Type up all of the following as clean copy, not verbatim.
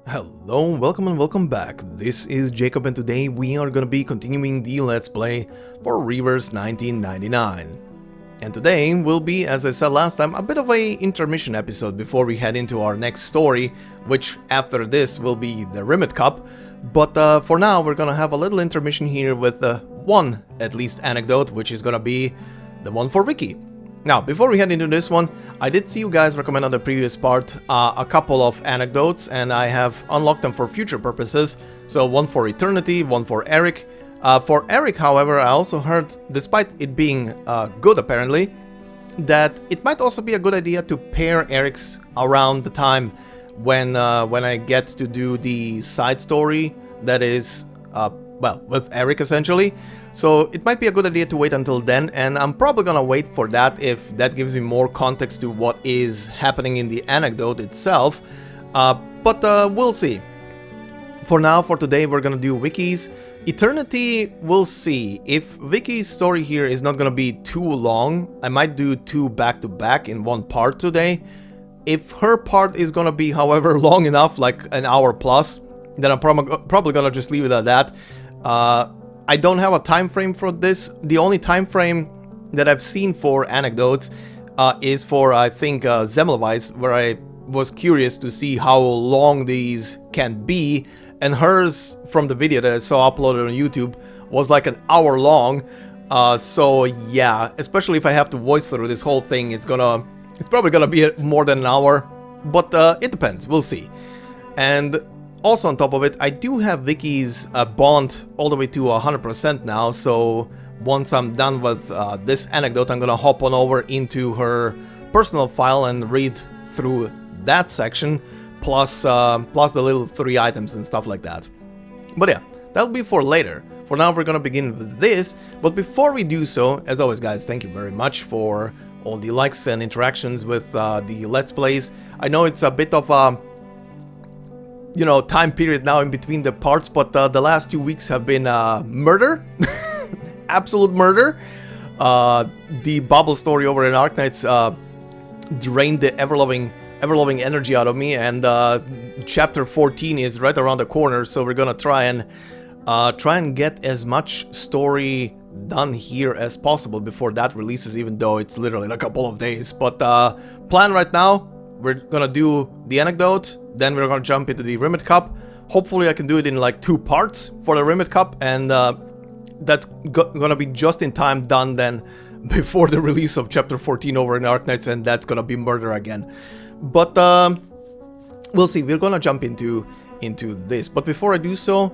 Hello, welcome and welcome back. This is Jacob and today we are gonna be continuing the Let's Play for Reverse 1999. And today will be, as I said last time, a bit of a intermission episode before we head into our next story, which after this will be the Rimmet Cup. But for now we're gonna have a little intermission here with one, at least, anecdote, which is gonna be the one for Vicky. Now, before we head into this one, I did see you guys recommend on the previous part a couple of anecdotes, and I have unlocked them for future purposes. So one for Eternity, one for Eric. For Eric, however, I also heard, despite it being good apparently, that it might also be a good idea to pair Eric's around the time when I get to do the side story that is, well, with Eric essentially. So it might be a good idea to wait until then, and I'm probably gonna wait for that if that gives me more context to what is happening in the anecdote itself. But we'll see. For now, for today, we're gonna do Vicky's. Eternity, we'll see. If Vicky's story here is not gonna be too long, I might do two back-to-back in one part today. If her part is gonna be, however, long enough, like an hour plus, then I'm probably gonna just leave it at that. I don't have a time frame for this. The only time frame that I've seen for anecdotes is for, I think, Zemleweiss, where I was curious to see how long these can be, and hers, from the video that I saw uploaded on YouTube, was like an hour long. So yeah, especially if I have to voice through this whole thing, it's probably gonna be more than an hour, but it depends, we'll see. And also on top of it, I do have Vicky's bond all the way to 100% now, so once I'm done with this anecdote, I'm gonna hop on over into her personal file and read through that section, plus the little 3 items and stuff like that. But yeah, that'll be for later. For now, we're gonna begin with this, but before we do so, as always guys, thank you very much for all the likes and interactions with the Let's Plays. I know it's a bit of a time period now in between the parts, but the last 2 weeks have been murder. Absolute murder. The bubble story over in Arcanists drained the ever-loving energy out of me, and chapter 14 is right around the corner, so we're gonna try and get as much story done here as possible before that releases, even though it's literally in a couple of days. But plan right now, we're gonna do the anecdote, then we're gonna jump into the Rimmet Cup. Hopefully I can do it in like 2 parts for the Rimmet Cup, and that's gonna be just in time done then before the release of chapter 14 over in Arcanists, and that's gonna be murder again. But we'll see. We're gonna jump into this. But before I do so,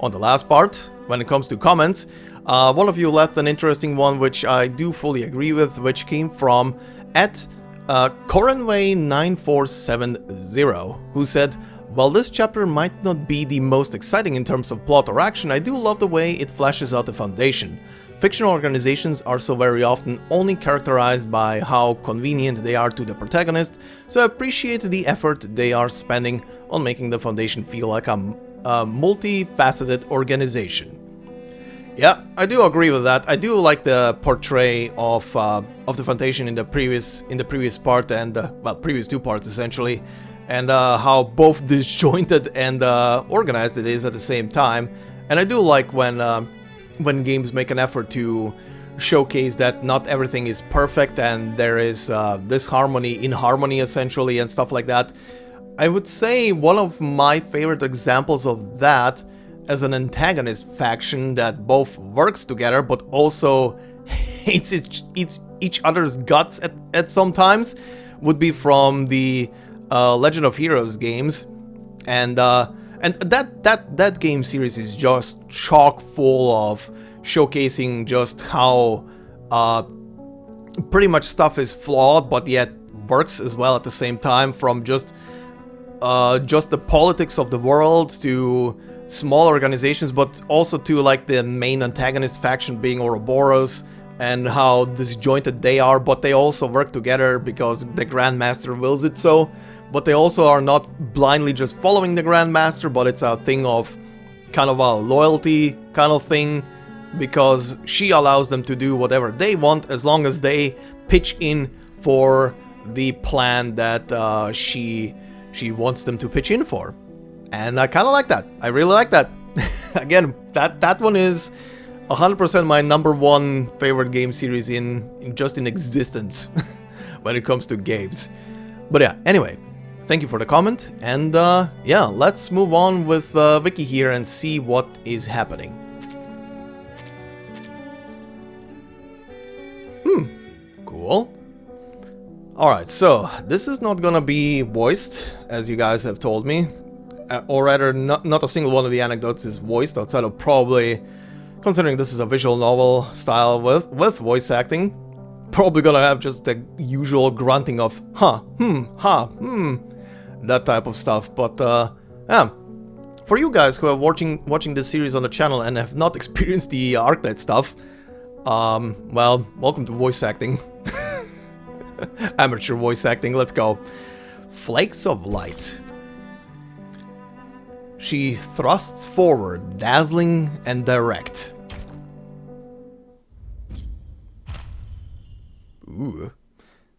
on the last part, when it comes to comments, one of you left an interesting one, which I do fully agree with, which came from at Corenway9470, who said, "While this chapter might not be the most exciting in terms of plot or action, I do love the way it fleshes out the foundation. Fictional organizations are so very often only characterized by how convenient they are to the protagonist, so I appreciate the effort they are spending on making the foundation feel like a multifaceted organization." Yeah, I do agree with that. I do like the portray of the foundation in the previous part, and well, previous 2 parts essentially, and how both disjointed and organized it is at the same time. And I do like when games make an effort to showcase that not everything is perfect, and there is this harmony in harmony essentially, and stuff like that. I would say one of my favorite examples of that, as an antagonist faction that both works together but also hates each other's guts at some times, would be from the Legend of Heroes games, and that game series is just chock full of showcasing just how pretty much stuff is flawed but yet works as well at the same time, from just the politics of the world to small organizations, but also to like the main antagonist faction being Ouroboros, and how disjointed they are, but they also work together because the Grandmaster wills it so. But they also are not blindly just following the Grandmaster, but it's a thing of kind of a loyalty kind of thing, because she allows them to do whatever they want as long as they pitch in for the plan that she wants them to pitch in for. And I kind of like that. I really like that. Again, that one is 100% my #1 favorite game series in just in existence when it comes to games. But yeah, anyway, thank you for the comment, and yeah, let's move on with Vicky here and see what is happening. Cool. Alright, so this is not gonna be voiced, as you guys have told me. Or rather, not a single one of the anecdotes is voiced, outside of probably, considering this is a visual novel style with voice acting, probably gonna have just the usual grunting of huh, ha, that type of stuff. But yeah, for you guys who are watching this series on the channel and have not experienced the Arclight stuff, well, welcome to voice acting. Amateur voice acting, let's go. Flakes of light. She thrusts forward, dazzling and direct. Ooh.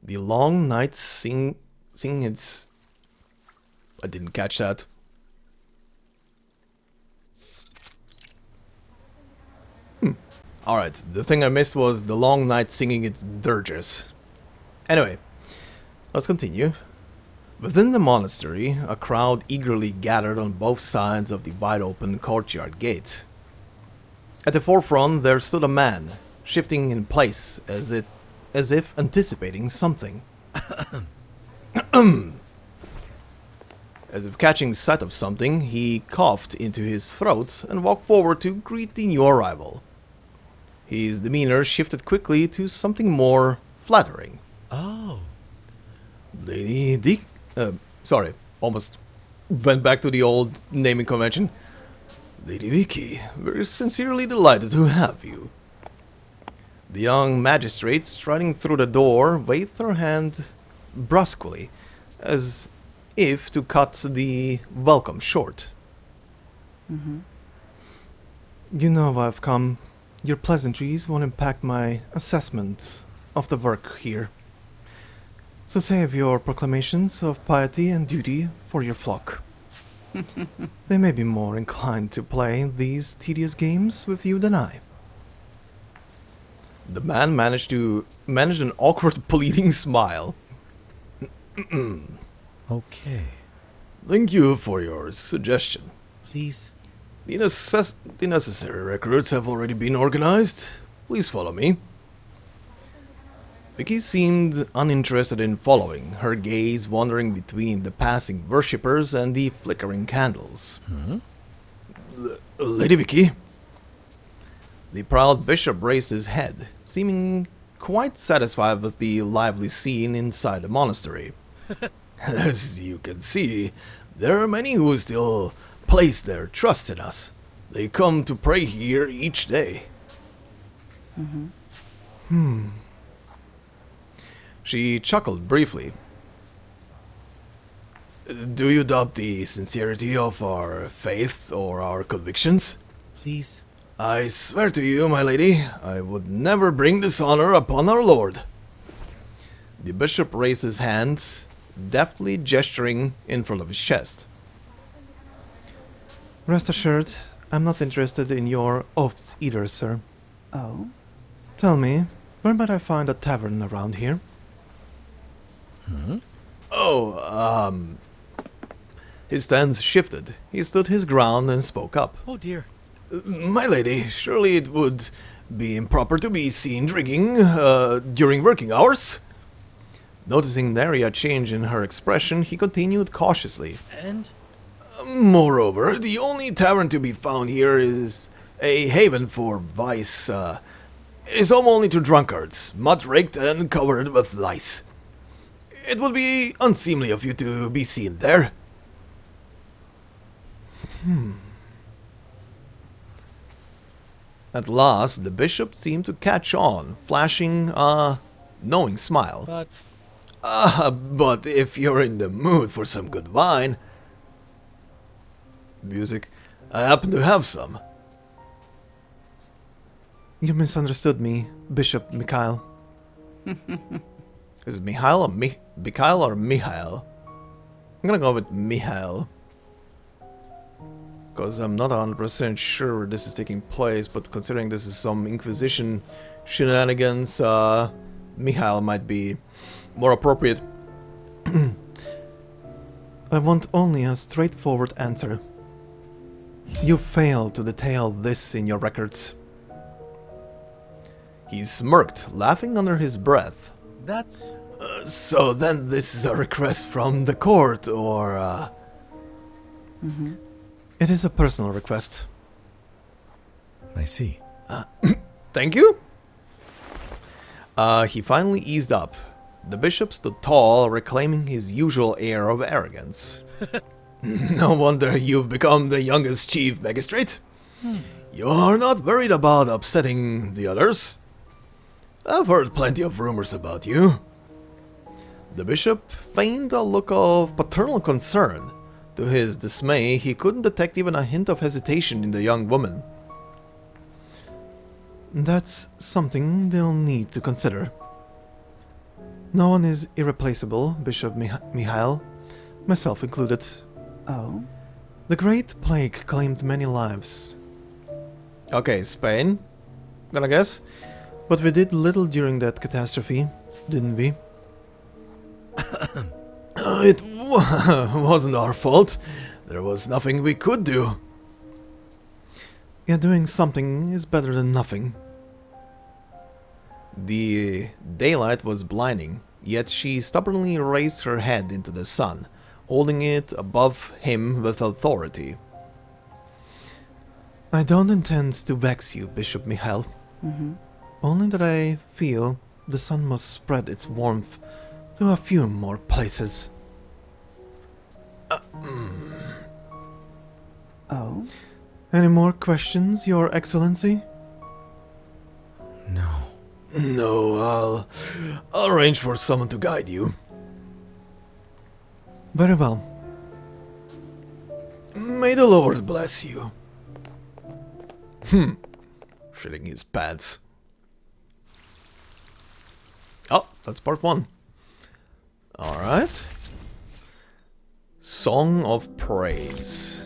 The long night sing its... I didn't catch that. Alright, the thing I missed was the long night singing its dirges. Anyway, let's continue. Within the monastery, a crowd eagerly gathered on both sides of the wide-open courtyard gate. At the forefront there stood a man, shifting in place as if anticipating something. As if catching sight of something, he coughed into his throat and walked forward to greet the new arrival. His demeanor shifted quickly to something more flattering. Oh. Lady Dick... sorry, almost went back to the old naming convention. Lady Vicky, we're sincerely delighted to have you. The young magistrate, striding through the door, waved her hand brusquely, as if to cut the welcome short. You know why I've come. Your pleasantries won't impact my assessment of the work here. So save your proclamations of piety and duty for your flock. They may be more inclined to play these tedious games with you than I. The man managed an awkward pleading smile. Okay. Thank you for your suggestion. Please. The necessary records have already been organized. Please follow me. Vicky seemed uninterested in following, her gaze wandering between the passing worshippers and the flickering candles. Lady Vicky? The proud bishop raised his head, seeming quite satisfied with the lively scene inside the monastery. As you can see, there are many who still place their trust in us. They come to pray here each day. She chuckled briefly. Do you doubt the sincerity of our faith or our convictions? Please. I swear to you, my lady, I would never bring dishonor upon our Lord. The bishop raised his hand, deftly gesturing in front of his chest. Rest assured, I'm not interested in your oaths either, sir. Oh? Tell me, where might I find a tavern around here? His stance shifted. He stood his ground and spoke up. Oh dear. My lady, surely it would be improper to be seen drinking during working hours? Noticing nary a change in her expression, he continued cautiously. And? Moreover, the only tavern to be found here is a haven for vice. Is home only to drunkards, mud-raked and covered with lice. It would be unseemly of you to be seen there. At last, the bishop seemed to catch on, flashing a knowing smile. But if you're in the mood for some good wine... Music. I happen to have some. You misunderstood me, Bishop Mikhail. Is it Mikhail or Mikhail or Mihail? I'm gonna go with Mihail. because I'm not 100% sure where this is taking place, but considering this is some Inquisition shenanigans, Mihail might be more appropriate. I want only a straightforward answer. You failed to detail this in your records. He smirked, laughing under his breath. That's... So then this is a request from the court, or It is a personal request. I see. Thank you? He finally eased up. The bishop stood tall, reclaiming his usual air of arrogance. No wonder you've become the youngest chief magistrate. You're not worried about upsetting the others. I've heard plenty of rumors about you. The bishop feigned a look of paternal concern. To his dismay, he couldn't detect even a hint of hesitation in the young woman. That's something they'll need to consider. No one is irreplaceable, Bishop Mihail, myself included. Oh? The Great Plague claimed many lives. Okay, Spain, gonna guess. But we did little during that catastrophe, didn't we? It wasn't our fault. There was nothing we could do. Yeah, doing something is better than nothing. The daylight was blinding, yet she stubbornly raised her head into the sun, holding it above him with authority. I don't intend to vex you, Bishop Mihail. Only that I feel the sun must spread its warmth to a few more places. Oh? Any more questions, Your Excellency? No. No, I'll arrange for someone to guide you. Very well. May the Lord bless you. Shitting his pants. Oh, that's part 1. Alright. Song of Praise.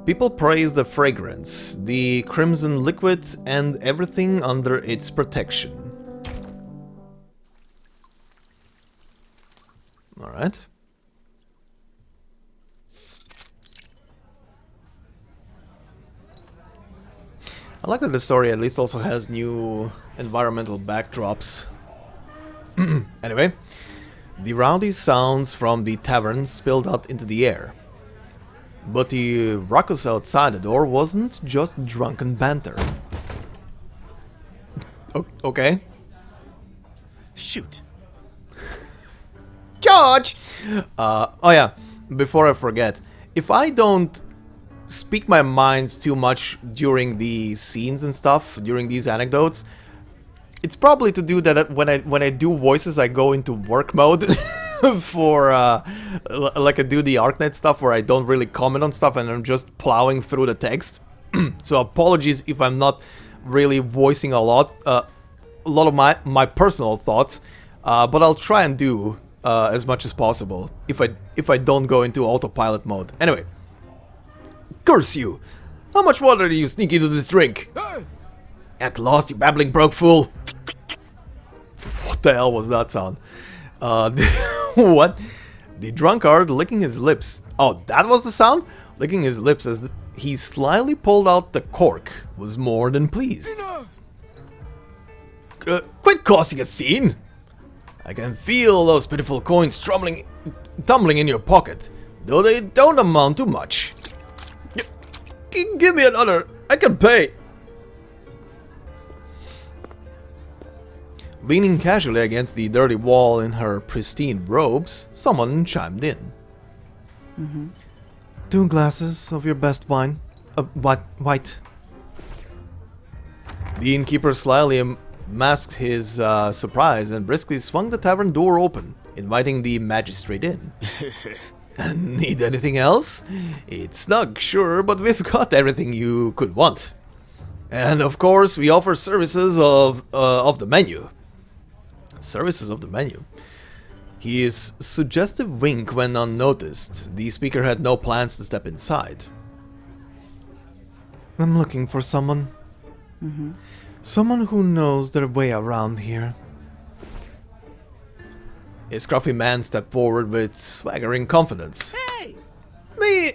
People praise the fragrance, the crimson liquid, and everything under its protection. Alright. I like that the story at least also has new environmental backdrops. Anyway, the rowdy sounds from the tavern spilled out into the air. But the ruckus outside the door wasn't just drunken banter. Okay. Shoot. George! Oh yeah, before I forget, if I don't speak my mind too much during the scenes and stuff, during these anecdotes, it's probably to do that when I do voices, I go into work mode for like I do the Arcanist stuff where I don't really comment on stuff and I'm just plowing through the text. So apologies if I'm not really voicing a lot of my personal thoughts, but I'll try and do as much as possible if I don't go into autopilot mode. Anyway, curse you! How much water do you sneak into this drink? At last, you babbling broke fool! What the hell was that sound? What? The drunkard licking his lips. Oh, that was the sound? Licking his lips as he slyly pulled out the cork, was more than pleased. Quit causing a scene! I can feel those pitiful coins tumbling in your pocket, though they don't amount to much. Give me another, I can pay! Leaning casually against the dirty wall in her pristine robes, someone chimed in. 2 glasses of your best wine. White. The innkeeper slyly masked his surprise and briskly swung the tavern door open, inviting the magistrate in. Need anything else? It's snug, sure, but we've got everything you could want. And of course, we offer services of the menu. Services of the menu. His suggestive wink went unnoticed. The speaker had no plans to step inside. I'm looking for someone. Someone who knows their way around here. A scruffy man stepped forward with swaggering confidence. Hey! Me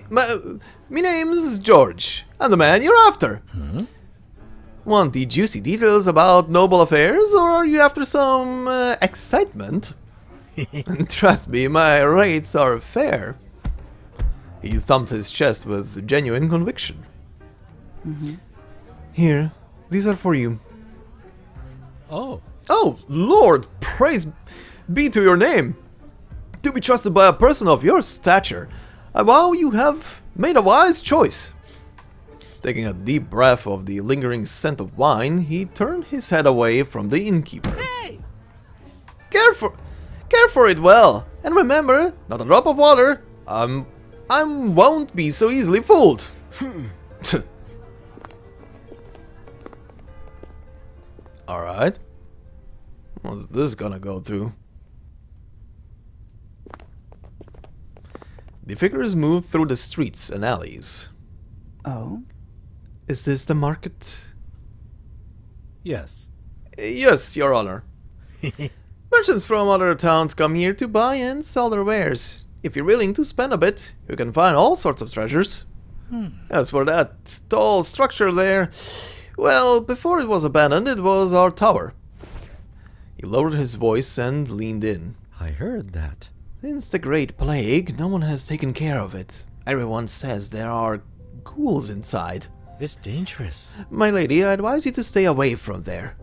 name's George. I'm the man you're after. Want the juicy details about noble affairs, or are you after some excitement? Trust me, my rates are fair. He thumped his chest with genuine conviction. Here, these are for you. Oh. Oh, Lord, praise be to your name. To be trusted by a person of your stature, I vow you have made a wise choice. Taking a deep breath of the lingering scent of wine, he turned his head away from the innkeeper. Hey! Care for it well, and remember, not a drop of water. I won't be so easily fooled. Alright. What's this gonna go to? The figures moved through the streets and alleys. Oh? Is this the market? Yes. Yes, Your Honor. Merchants from other towns come here to buy and sell their wares. If you're willing to spend a bit, you can find all sorts of treasures. As for that tall structure there, well, before it was abandoned, it was our tower. He lowered his voice and leaned in. I heard that. Since the Great Plague, no one has taken care of it. Everyone says there are ghouls inside. It's dangerous. My lady, I advise you to stay away from there.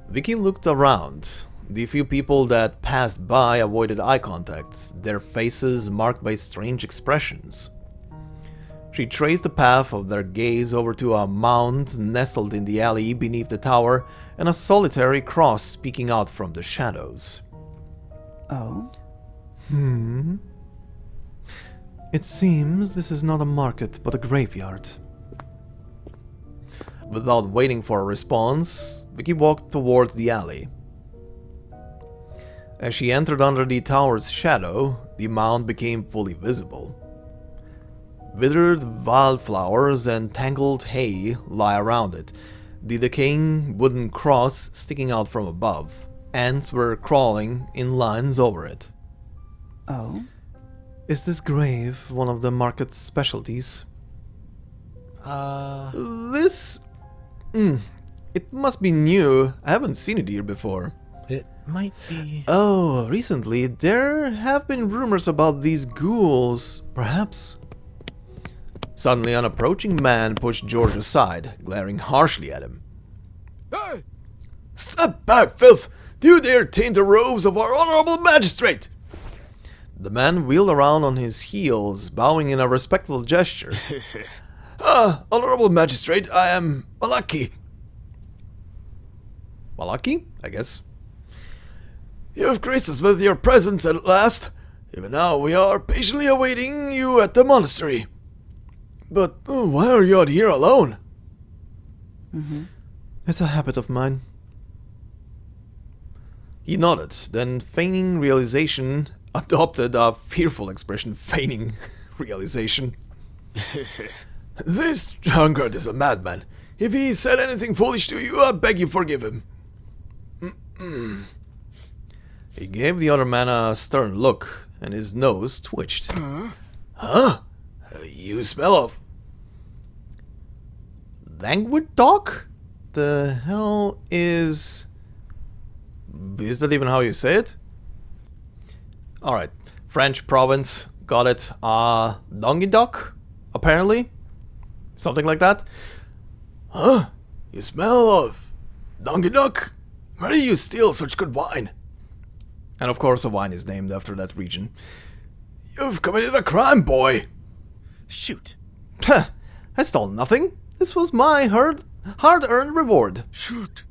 Vicky looked around. The few people that passed by avoided eye contact, their faces marked by strange expressions. She traced the path of their gaze over to a mound nestled in the alley beneath the tower and a solitary cross peeking out from the shadows. Oh? It seems this is not a market but a graveyard. Without waiting for a response, Vicky walked towards the alley. As she entered under the tower's shadow, the mound became fully visible. Withered wildflowers and tangled hay lie around it, the decaying wooden cross sticking out from above. Ants were crawling in lines over it. Oh? Is this grave one of the market's specialties? This... it must be new. I haven't seen it here before. It might be... Oh, recently there have been rumors about these ghouls, perhaps. Suddenly an approaching man pushed George aside, glaring harshly at him. Hey! Step back, filth! Do you dare taint the robes of our honorable magistrate? The man wheeled around on his heels, bowing in a respectful gesture. Honorable magistrate, I am Malachi. Malachi, I guess. You have graced us with your presence at last. Even now we are patiently awaiting you at the monastery. But why are you out here alone? It's a habit of mine. He nodded, then feigning realization, adopted a fearful expression, feigning realization. This drunkard is a madman. If he said anything foolish to you, I beg you forgive him. He gave the other man a stern look, and his nose twitched. Huh? You smell of... languid talk? The hell is... Is that even how you say it? Alright, French province, got it. Donkey duck, apparently? Something like that? Huh? You smell of... donkey duck? Where do you steal such good wine? And of course a wine is named after that region. You've committed a crime, boy! Shoot. I stole nothing. This was my hard-earned reward. Shoot!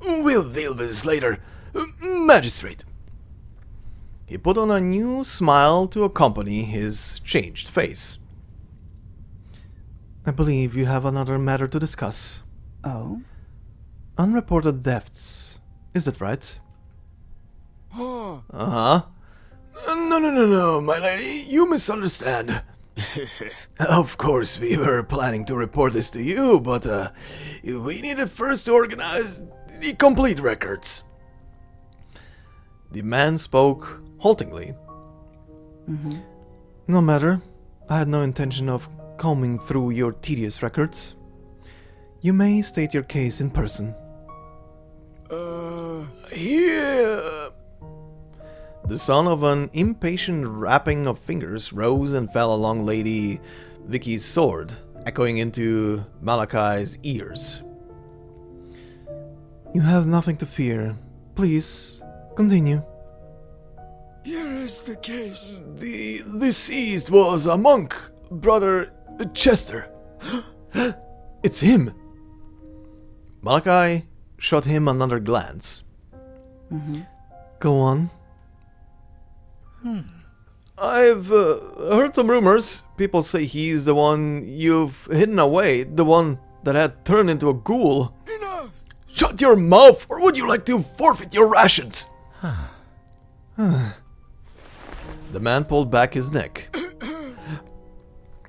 We'll deal with this later. Magistrate. He put on a new smile to accompany his changed face. I believe you have another matter to discuss. Oh? Unreported deaths. Is that right? Uh-huh. No, my lady, you misunderstand. Of course, we were planning to report this to you, but we needed first to organize the complete records. The man spoke haltingly. No matter. I had no intention of combing through your tedious records. You may state your case in person. Yeah. The sound of an impatient rapping of fingers rose and fell along Lady Vicky's sword, echoing into Malachi's ears. You have nothing to fear. Please, continue. Here is the case. The deceased was a monk, Brother Chester. It's him. Malachi shot him another glance. Go on. I've heard some rumors. People say he's the one you've hidden away, the one that had turned into a ghoul. Enough! Shut your mouth, or would you like to forfeit your rations? The man pulled back his neck.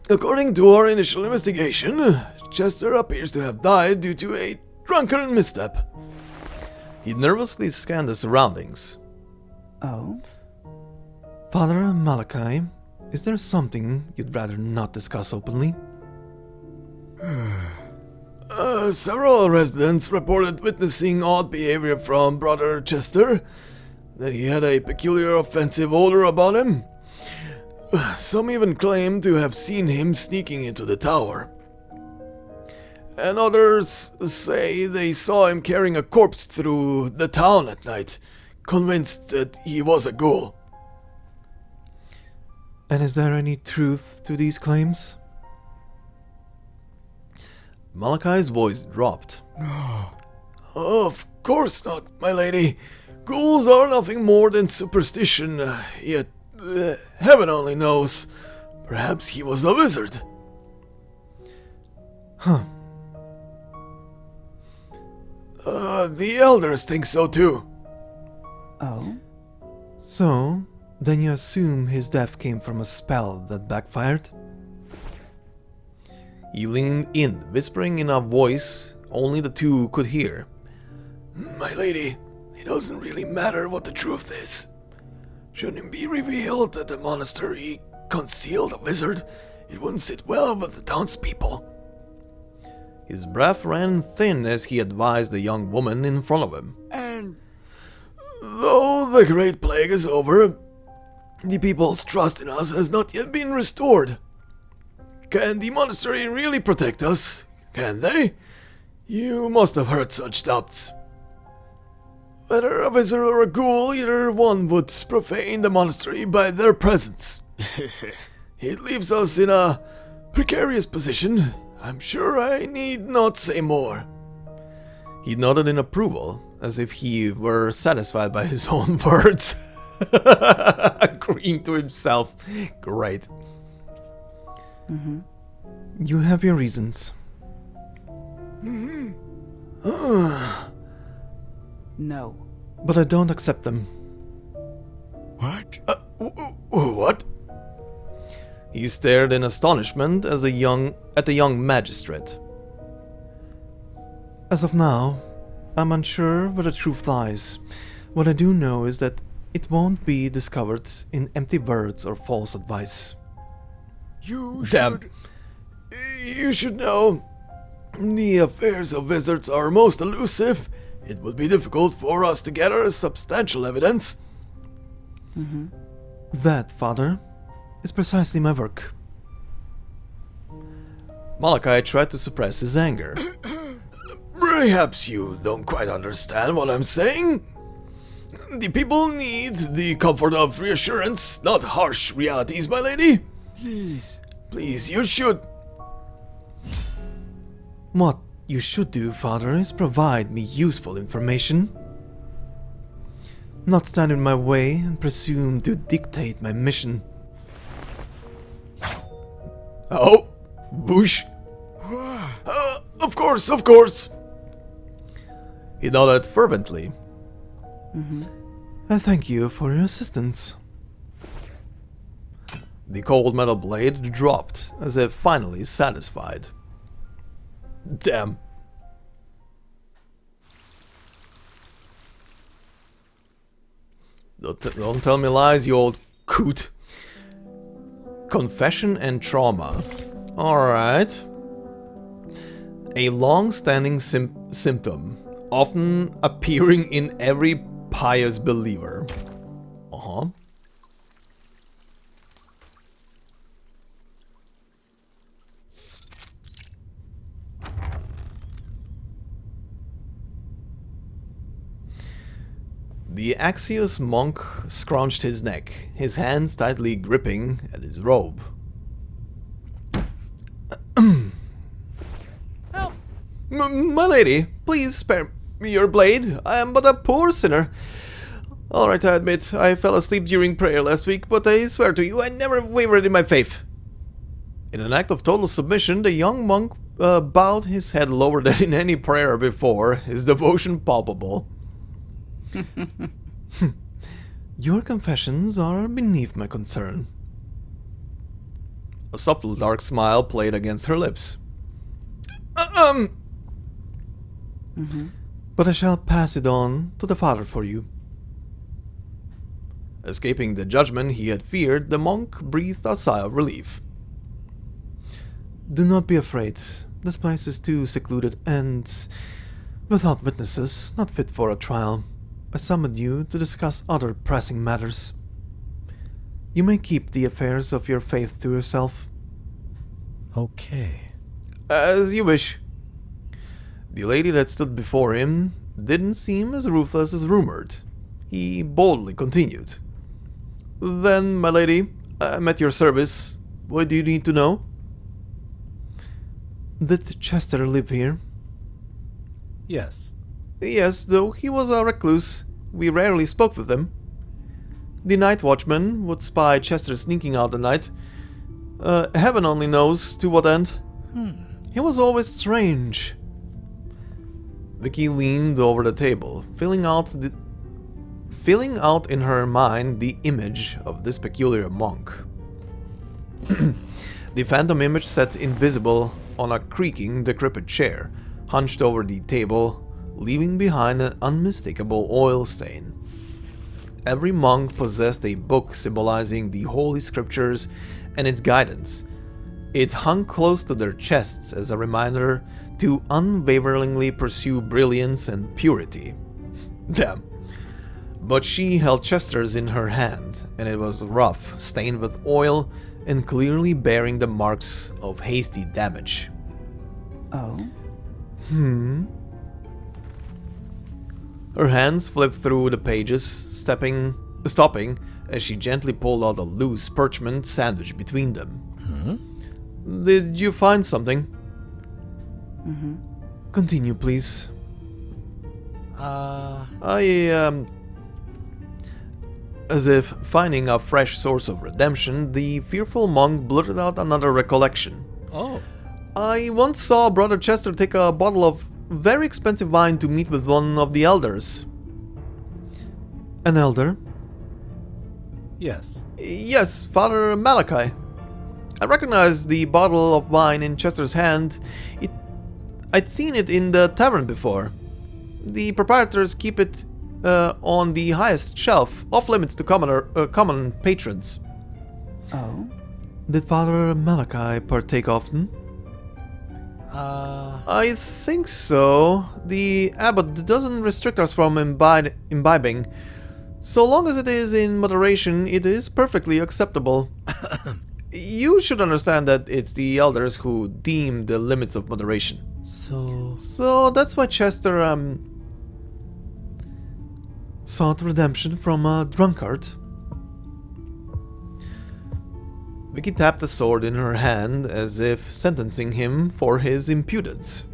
According to our initial investigation, Chester appears to have died due to a drunken misstep. He nervously scanned the surroundings. Oh? Father Malachi, is there something you'd rather not discuss openly? Several residents reported witnessing odd behavior from Brother Chester, that he had a peculiar offensive odor about him. Some even claim to have seen him sneaking into the tower. And others say they saw him carrying a corpse through the town at night, convinced that he was a ghoul. And is there any truth to these claims? Malachi's voice dropped. No. Of course not, my lady. Ghouls are nothing more than superstition, yet heaven only knows. Perhaps he was a wizard. Huh. The elders think so too. Oh? So, then you assume his death came from a spell that backfired? He leaned in, whispering in a voice only the two could hear. My lady, it doesn't really matter what the truth is. Shouldn't it be revealed that the monastery concealed a wizard? It wouldn't sit well with the townspeople. His breath ran thin as he advised the young woman in front of him. And though the Great Plague is over, the people's trust in us has not yet been restored. Can the monastery really protect us? Can they? You must have heard such doubts. Whether a wizard or a ghoul, either one would profane the monastery by their presence. It leaves us in a precarious position. I'm sure I need not say more. He nodded in approval, as if he were satisfied by his own words. Agreeing to himself. Great. You have your reasons. No. But I don't accept them. what? What? He stared in astonishment at the young magistrate. As of now, I'm unsure where the truth lies. What I do know is that it won't be discovered in empty words or false advice. You Damn. should... You should know, the affairs of wizards are most elusive. It would be difficult for us to gather substantial evidence. That, Father, is precisely my work. Malachi tried to suppress his anger. Perhaps you don't quite understand what I'm saying. The people need the comfort of reassurance, not harsh realities, my lady. Please. Please, you should... What you should do, Father, is provide me useful information. Not stand in my way and presume to dictate my mission. Oh, whoosh. Of course, of course. He nodded fervently. I thank you for your assistance. The cold metal blade dropped, as if finally satisfied. Damn. Don't tell me lies, you old coot. Confession and trauma. Alright. A long-standing symptom, often appearing in every pious believer. Uh-huh. The Axios monk scrunched his neck, his hands tightly gripping at his robe. Help! My lady, please spare me your blade. I am but a poor sinner. Alright, I admit, I fell asleep during prayer last week, but I swear to you, I never wavered in my faith. In an act of total submission, the young monk bowed his head lower than in any prayer before, his devotion palpable. Your confessions are beneath my concern. A subtle dark smile played against her lips. But I shall pass it on to the Father for you. Escaping the judgment he had feared, the monk breathed a sigh of relief. Do not be afraid. This place is too secluded and, without witnesses, not fit for a trial. I summoned you to discuss other pressing matters. You may keep the affairs of your faith to yourself. Okay. As you wish. The lady that stood before him didn't seem as ruthless as rumored. He boldly continued. Then, my lady, I'm at your service. What do you need to know? Did Chester live here? Yes. Yes, though he was a recluse. We rarely spoke with him. The night watchman would spy Chester sneaking out at night. Heaven only knows to what end. He was always strange. Vicky leaned over the table, filling out in her mind the image of this peculiar monk. The phantom image sat invisible on a creaking, decrepit chair, hunched over the table, leaving behind an unmistakable oil stain. Every monk possessed a book symbolizing the Holy Scriptures and its guidance. It hung close to their chests as a reminder to unwaveringly pursue brilliance and purity. Damn. But she held Chester's in her hand, and it was rough, stained with oil, and clearly bearing the marks of hasty damage. Oh? Her hands flipped through the pages, stopping as she gently pulled out a loose parchment sandwich between them. Did you find something? Continue, please. As if finding a fresh source of redemption, the fearful monk blurted out another recollection. Oh. I once saw Brother Chester take a bottle of very expensive wine to meet with one of the elders. An elder? Yes. Yes, Father Malachi. I recognized the bottle of wine in Chester's hand. I'd seen it in the tavern before. The proprietors keep it on the highest shelf, off limits to common patrons. Oh? Did Father Malachi partake often? I think so. The abbot doesn't restrict us from imbibing. So long as it is in moderation, it is perfectly acceptable. You should understand that it's the elders who deem the limits of moderation. So that's why Chester, sought redemption from a drunkard. Vicky tapped the sword in her hand as if sentencing him for his impudence.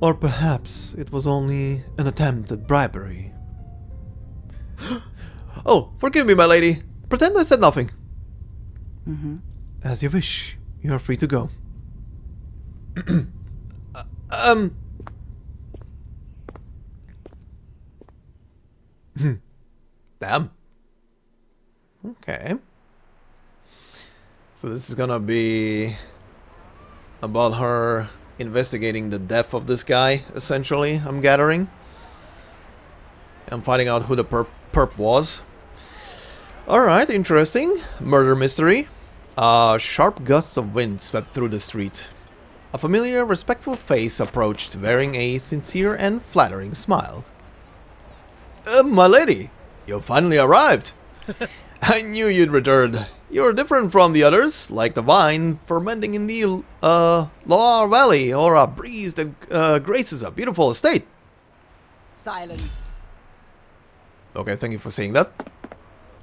Or perhaps it was only an attempt at bribery. Oh, forgive me, my lady. Pretend I said nothing. As you wish. You are free to go. Damn. Okay. So this is gonna be about her investigating the death of this guy, essentially, I'm gathering. I'm finding out who the perp was. Alright, interesting. Murder mystery. Sharp gusts of wind swept through the street. A familiar, respectful face approached, wearing a sincere and flattering smile. My lady, you finally arrived. I knew you'd returned. You're different from the others, like the vine fermenting in the Loire Valley, or a breeze that graces a beautiful estate. Silence. Okay, thank you for saying that.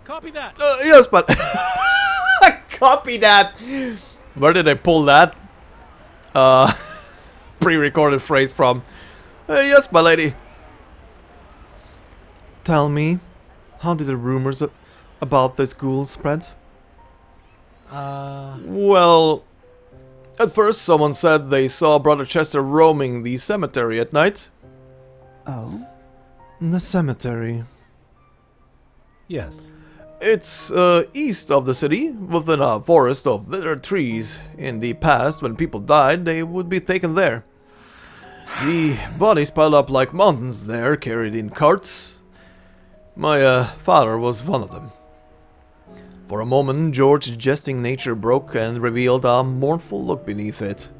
Copy that. Yes, but copy that. Where did I pull that? Pre-recorded phrase from. Yes, my lady. Tell me, how did the rumors about this ghoul spread? Well, at first someone said they saw Brother Chester roaming the cemetery at night. Oh? The cemetery. Yes. It's east of the city, within a forest of withered trees. In the past, when people died, they would be taken there. The bodies piled up like mountains there, carried in carts. My father was one of them. For a moment, George's jesting nature broke and revealed a mournful look beneath it.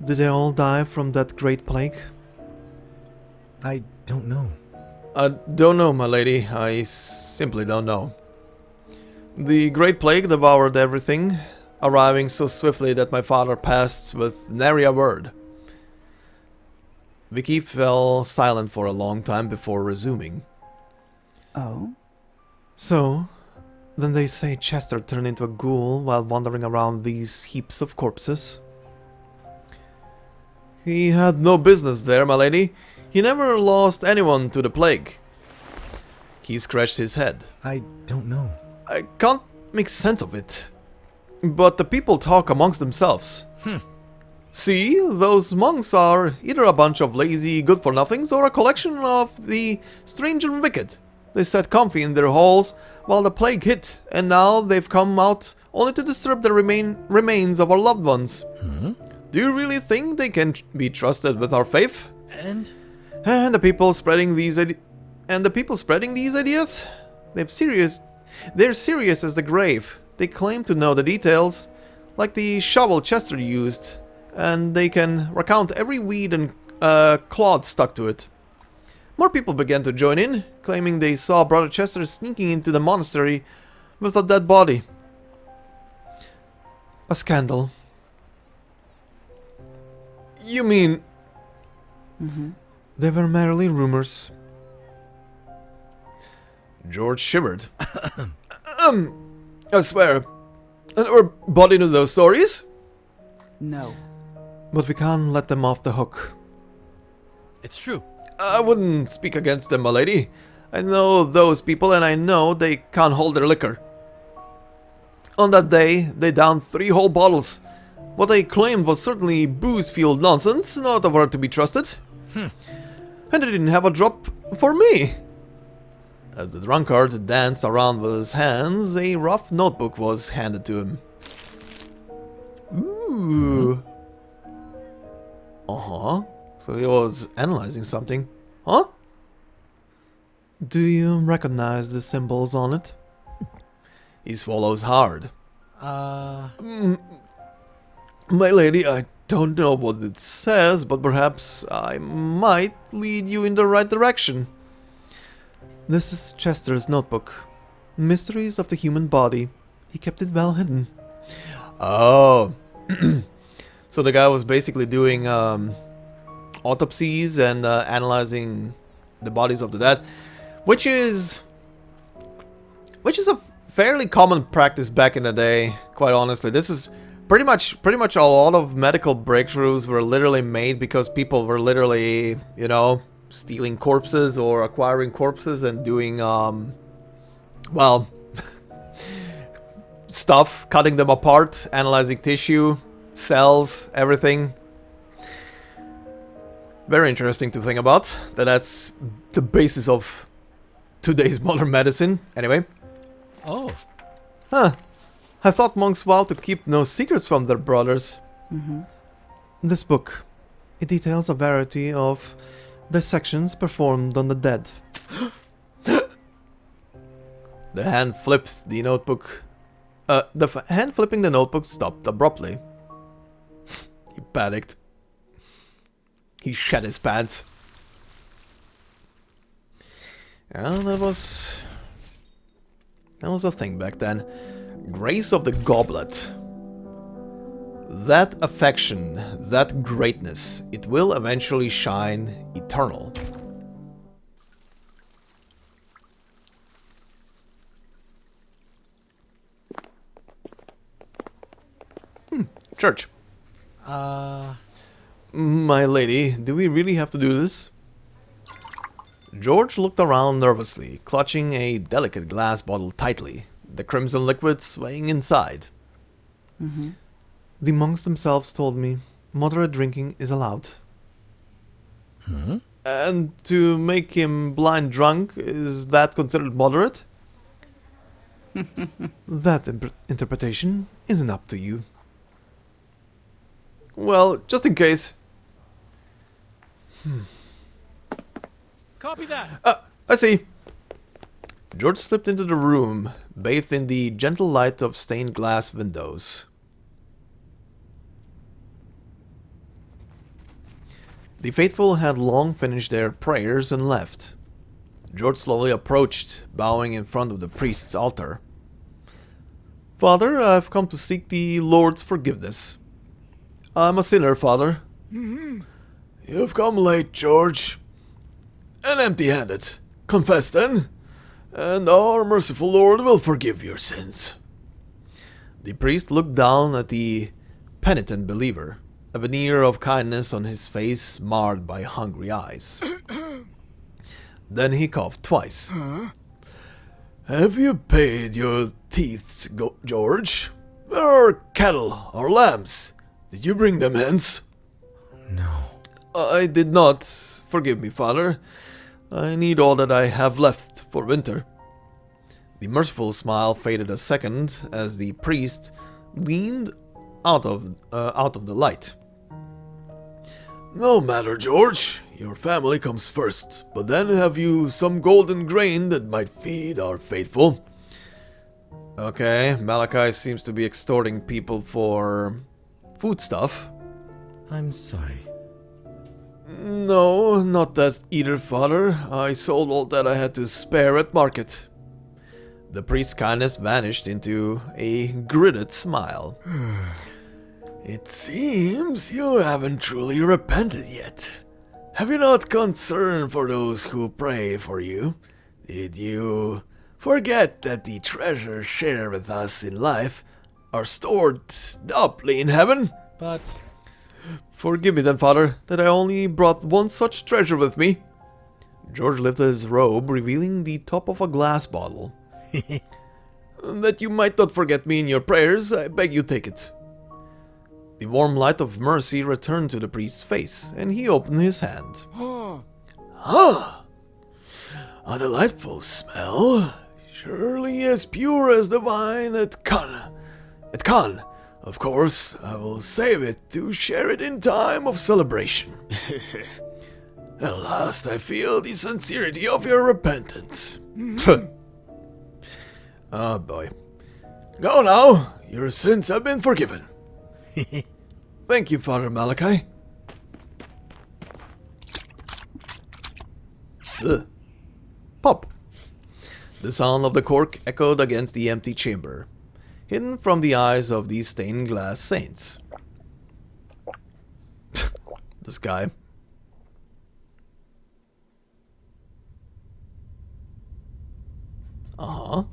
Did they all die from that great plague? I don't know. I don't know, my lady. I simply don't know. The Great Plague devoured everything, arriving so swiftly that my father passed with nary a word. Vicky fell silent for a long time before resuming. Oh? So, then they say Chester turned into a ghoul while wandering around these heaps of corpses? He had no business there, my lady. He never lost anyone to the plague. He scratched his head. I don't know. I can't make sense of it. But the people talk amongst themselves. See, those monks are either a bunch of lazy good-for-nothings or a collection of the strange and wicked. They sat comfy in their halls while the plague hit, and now they've come out only to disturb the remains of our loved ones. Do you really think they can be trusted with our faith? And the people spreading these ideas, they're serious as the grave. They claim to know the details, like the shovel Chester used, and they can recount every weed and clod stuck to it. More people began to join in, claiming they saw Brother Chester sneaking into the monastery with a dead body. A scandal. You mean... They were merely rumors. George shivered. I swear. And we're bought into those stories? No. But we can't let them off the hook. it's true. I wouldn't speak against them, my lady. I know those people and I know they can't hold their liquor. On that day, they downed 3 whole bottles. What they claimed was certainly booze-fueled nonsense, not a word to be trusted. And they didn't have a drop for me. As the drunkard danced around with his hands, a rough notebook was handed to him. Ooh. Uh-huh. So he was analyzing something. Huh? Do you recognize the symbols on it? He swallows hard. My lady, I don't know what it says, but perhaps I might lead you in the right direction. This is Chester's notebook. Mysteries of the Human Body. He kept it well hidden. Oh. So the guy was basically doing autopsies and analyzing the bodies of the dead, which is a fairly common practice back in the day, quite honestly. This is pretty much a lot of medical breakthroughs were literally made because people were literally, you know, stealing corpses or acquiring corpses and doing well, stuff, cutting them apart, analyzing tissue, cells, everything. Very interesting to think about. That's the basis of today's modern medicine. Anyway. Oh. Huh. I thought monks vowed to keep no secrets from their brothers. This book, it details a variety of dissections performed on the dead. The hand flipped the notebook. Hand flipping the notebook stopped abruptly. He panicked. He shat his pants. Well, that was a thing back then. Grace of the Goblet. That affection, that greatness, it will eventually shine eternal. Church. My lady, do we really have to do this? George looked around nervously, clutching a delicate glass bottle tightly, the crimson liquid swaying inside. The monks themselves told me moderate drinking is allowed. And to make him blind drunk, is that considered moderate? That interpretation isn't up to you. Well, just in case. Copy that. I see. George slipped into the room, bathed in the gentle light of stained glass windows. The faithful had long finished their prayers and left. George slowly approached, bowing in front of the priest's altar. Father, I've come to seek the Lord's forgiveness. I'm a sinner, Father. You've come late, George. And empty-handed. Confess then, and our merciful Lord will forgive your sins. The priest looked down at the penitent believer, a veneer of kindness on his face marred by hungry eyes. Then he coughed twice. Have you paid your teeths, George? Where are cattle or lambs? Did you bring them hence? No. I did not. Forgive me, Father. I need all that I have left for winter. The merciful smile faded a second as the priest leaned out of the light. No matter, George. Your family comes first, but then have you some golden grain that might feed our faithful? Okay, Malachi seems to be extorting people for food stuff. I'm sorry. No, not that either, Father. I sold all that I had to spare at market. The priest's kindness vanished into a gritted smile. It seems you haven't truly repented yet. Have you not concern for those who pray for you? Did you forget that the treasures shared with us in life are stored doubly in heaven? But... Forgive me then, Father, that I only brought one such treasure with me. George lifted his robe, revealing the top of a glass bottle. That you might not forget me in your prayers, I beg you take it. The warm light of mercy returned to the priest's face, and he opened his hand. Ah! A delightful smell. Surely as pure as the wine at Cannes. At Cannes. Of course, I will save it to share it in time of celebration. At last I feel the sincerity of your repentance. Oh boy. Go now, your sins have been forgiven. Thank you, Father Malachi. Ugh. Pop. The sound of the cork echoed against the empty chamber, hidden from the eyes of these stained glass saints. This guy. Uh-huh.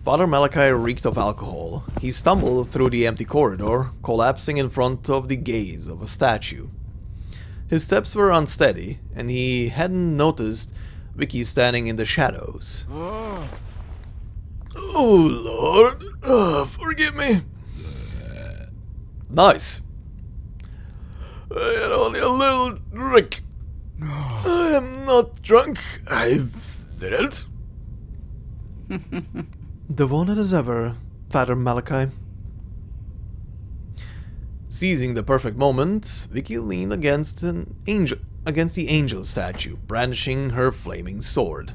Father Malachi reeked of alcohol. He stumbled through the empty corridor, collapsing in front of the gaze of a statue. His steps were unsteady, and he hadn't noticed Vicky standing in the shadows. Oh, Lord, forgive me. Nice. I had only a little drink. I am not drunk. I didn't. Devoted as ever, Father Malachi. Seizing the perfect moment, Vicky leaned against the angel statue, brandishing her flaming sword.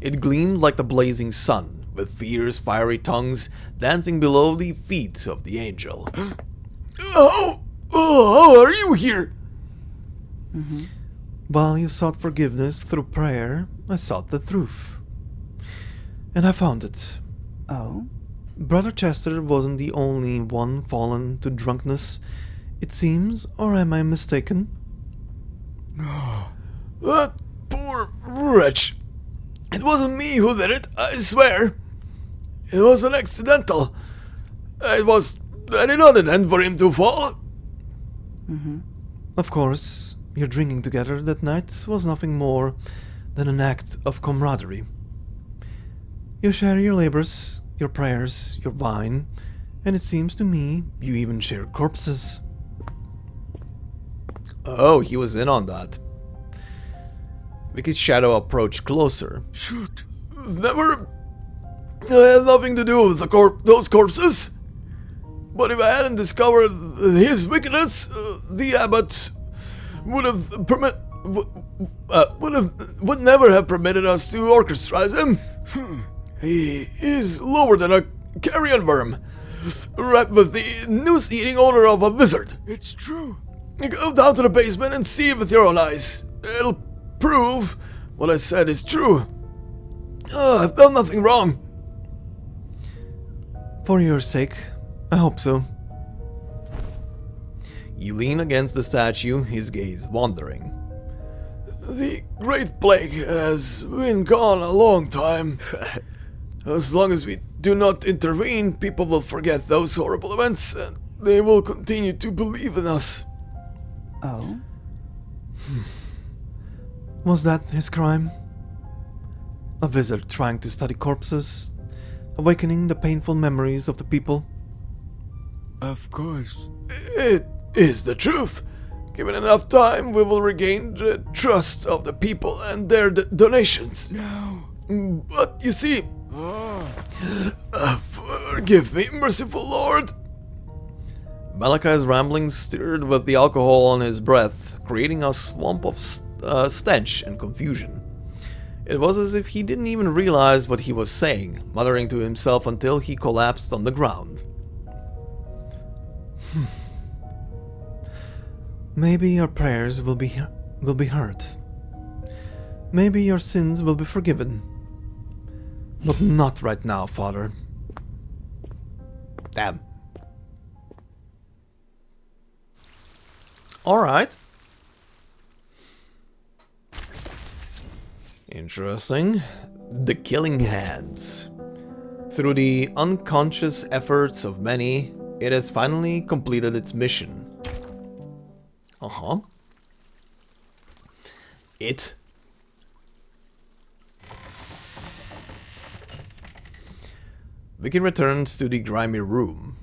It gleamed like the blazing sun, with fierce, fiery tongues dancing below the feet of the angel. How are you here? While you sought forgiveness through prayer, I sought the truth. And I found it. Oh? Brother Chester wasn't the only one fallen to drunkenness, it seems, or am I mistaken? That poor wretch. It wasn't me who did it, I swear. It was an accidental. I did not intend for him to fall. Of course, your drinking together that night was nothing more than an act of camaraderie. You share your labors, your prayers, your wine, and it seems to me you even share corpses. Oh, he was in on that. Vicky's shadow approached closer. Shoot. Never. I had nothing to do with those corpses. But if I hadn't discovered his wickedness, the abbot would never have permitted us to orchestrize him. He is lower than a carrion worm, wrapped with the noose-eating odor of a wizard. It's true. Go down to the basement and see it with your own eyes. It'll prove what I said is true. I've done nothing wrong. For your sake, I hope so. He leaned against the statue, his gaze wandering. The Great Plague has been gone a long time. As long as we do not intervene, people will forget those horrible events and they will continue to believe in us. Oh? Was that his crime? A wizard trying to study corpses, awakening the painful memories of the people? Of course. It is the truth. Given enough time, we will regain the trust of the people and their donations. No. But you see, forgive me, merciful Lord. Malachi's ramblings stirred with the alcohol on his breath, creating a swamp of stench and confusion. It was as if he didn't even realize what he was saying, muttering to himself until he collapsed on the ground. Maybe your prayers will be heard. Maybe your sins will be forgiven. But not right now, Father. Damn. Alright. Interesting. The Killing Hands. Through the unconscious efforts of many, it has finally completed its mission. It. Vicky returned to the grimy room.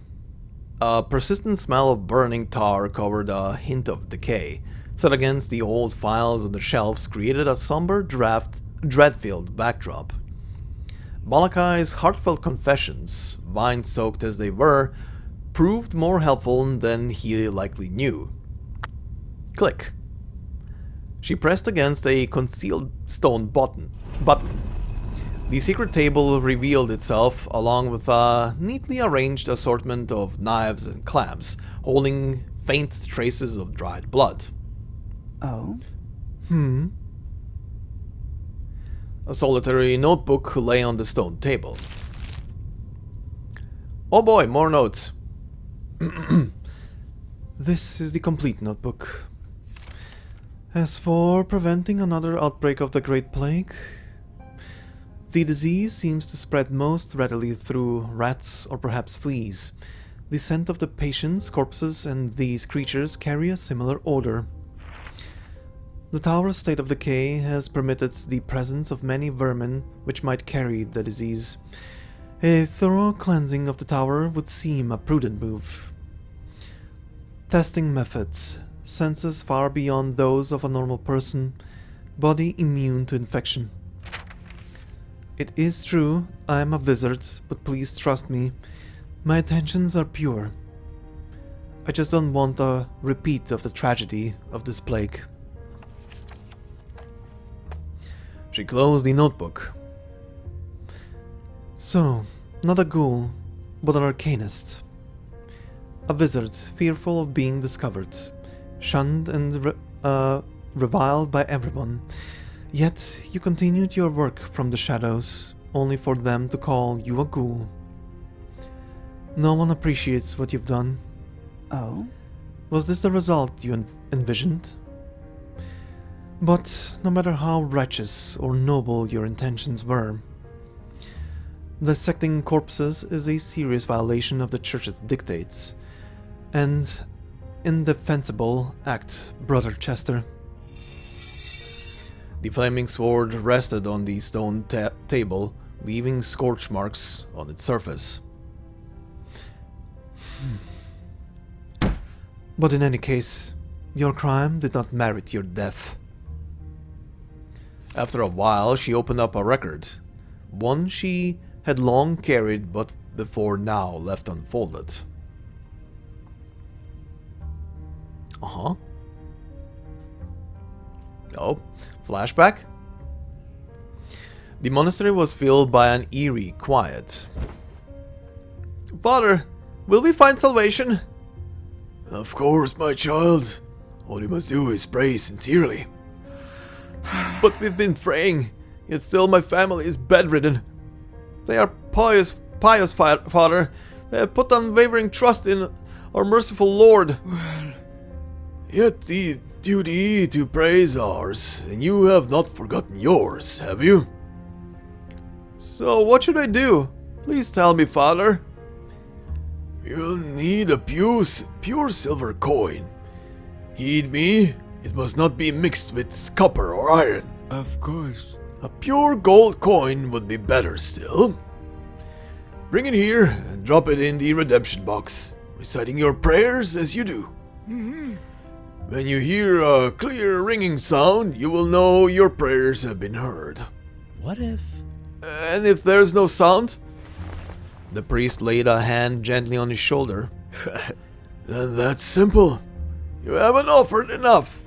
A persistent smell of burning tar covered a hint of decay. Set against the old files on the shelves created a somber dread-filled backdrop. Malachi's heartfelt confessions, wine-soaked as they were, proved more helpful than he likely knew. Click. She pressed against a concealed stone button. The secret table revealed itself, along with a neatly arranged assortment of knives and clamps, holding faint traces of dried blood. Oh? A solitary notebook lay on the stone table. Oh boy, more notes. This is the complete notebook. As for preventing another outbreak of the Great Plague, the disease seems to spread most readily through rats or perhaps fleas. The scent of the patient's corpses and these creatures carry a similar odor. The tower's state of decay has permitted the presence of many vermin which might carry the disease. A thorough cleansing of the tower would seem a prudent move. Testing methods. senses far beyond those of a normal person, body immune to infection. It is true, I am a wizard, but please trust me, my intentions are pure. I just don't want a repeat of the tragedy of this plague. She closed the notebook. So, not a ghoul, but an Arcanist. A wizard, fearful of being discovered, shunned and reviled by everyone. Yet, you continued your work from the shadows, only for them to call you a ghoul. No one appreciates what you've done. Oh? Was this the result you envisioned? But, no matter how righteous or noble your intentions were, dissecting corpses is a serious violation of the Church's dictates, and indefensible act, Brother Chester. The flaming sword rested on the stone table, leaving scorch marks on its surface. But in any case, your crime did not merit your death. After a while, she opened up a record, one she had long carried but before now left unfolded. Oh, flashback? The monastery was filled by an eerie quiet. Father, will we find salvation? Of course, my child. All you must do is pray sincerely. But we've been praying, yet still my family is bedridden. They are pious, Father. They have put unwavering trust in our merciful Lord. Well, Yet the duty to pray is ours, and you have not forgotten yours, have you? So what should I do? Please tell me, Father. You'll need a pure silver coin. Heed me, it must not be mixed with copper or iron. of course. A pure gold coin would be better still. Bring it here and drop it in the redemption box, reciting your prayers as you do. When you hear a clear ringing sound, you will know your prayers have been heard. What if? And if there's no sound? The priest laid a hand gently on his shoulder. Then that's simple. You haven't offered enough.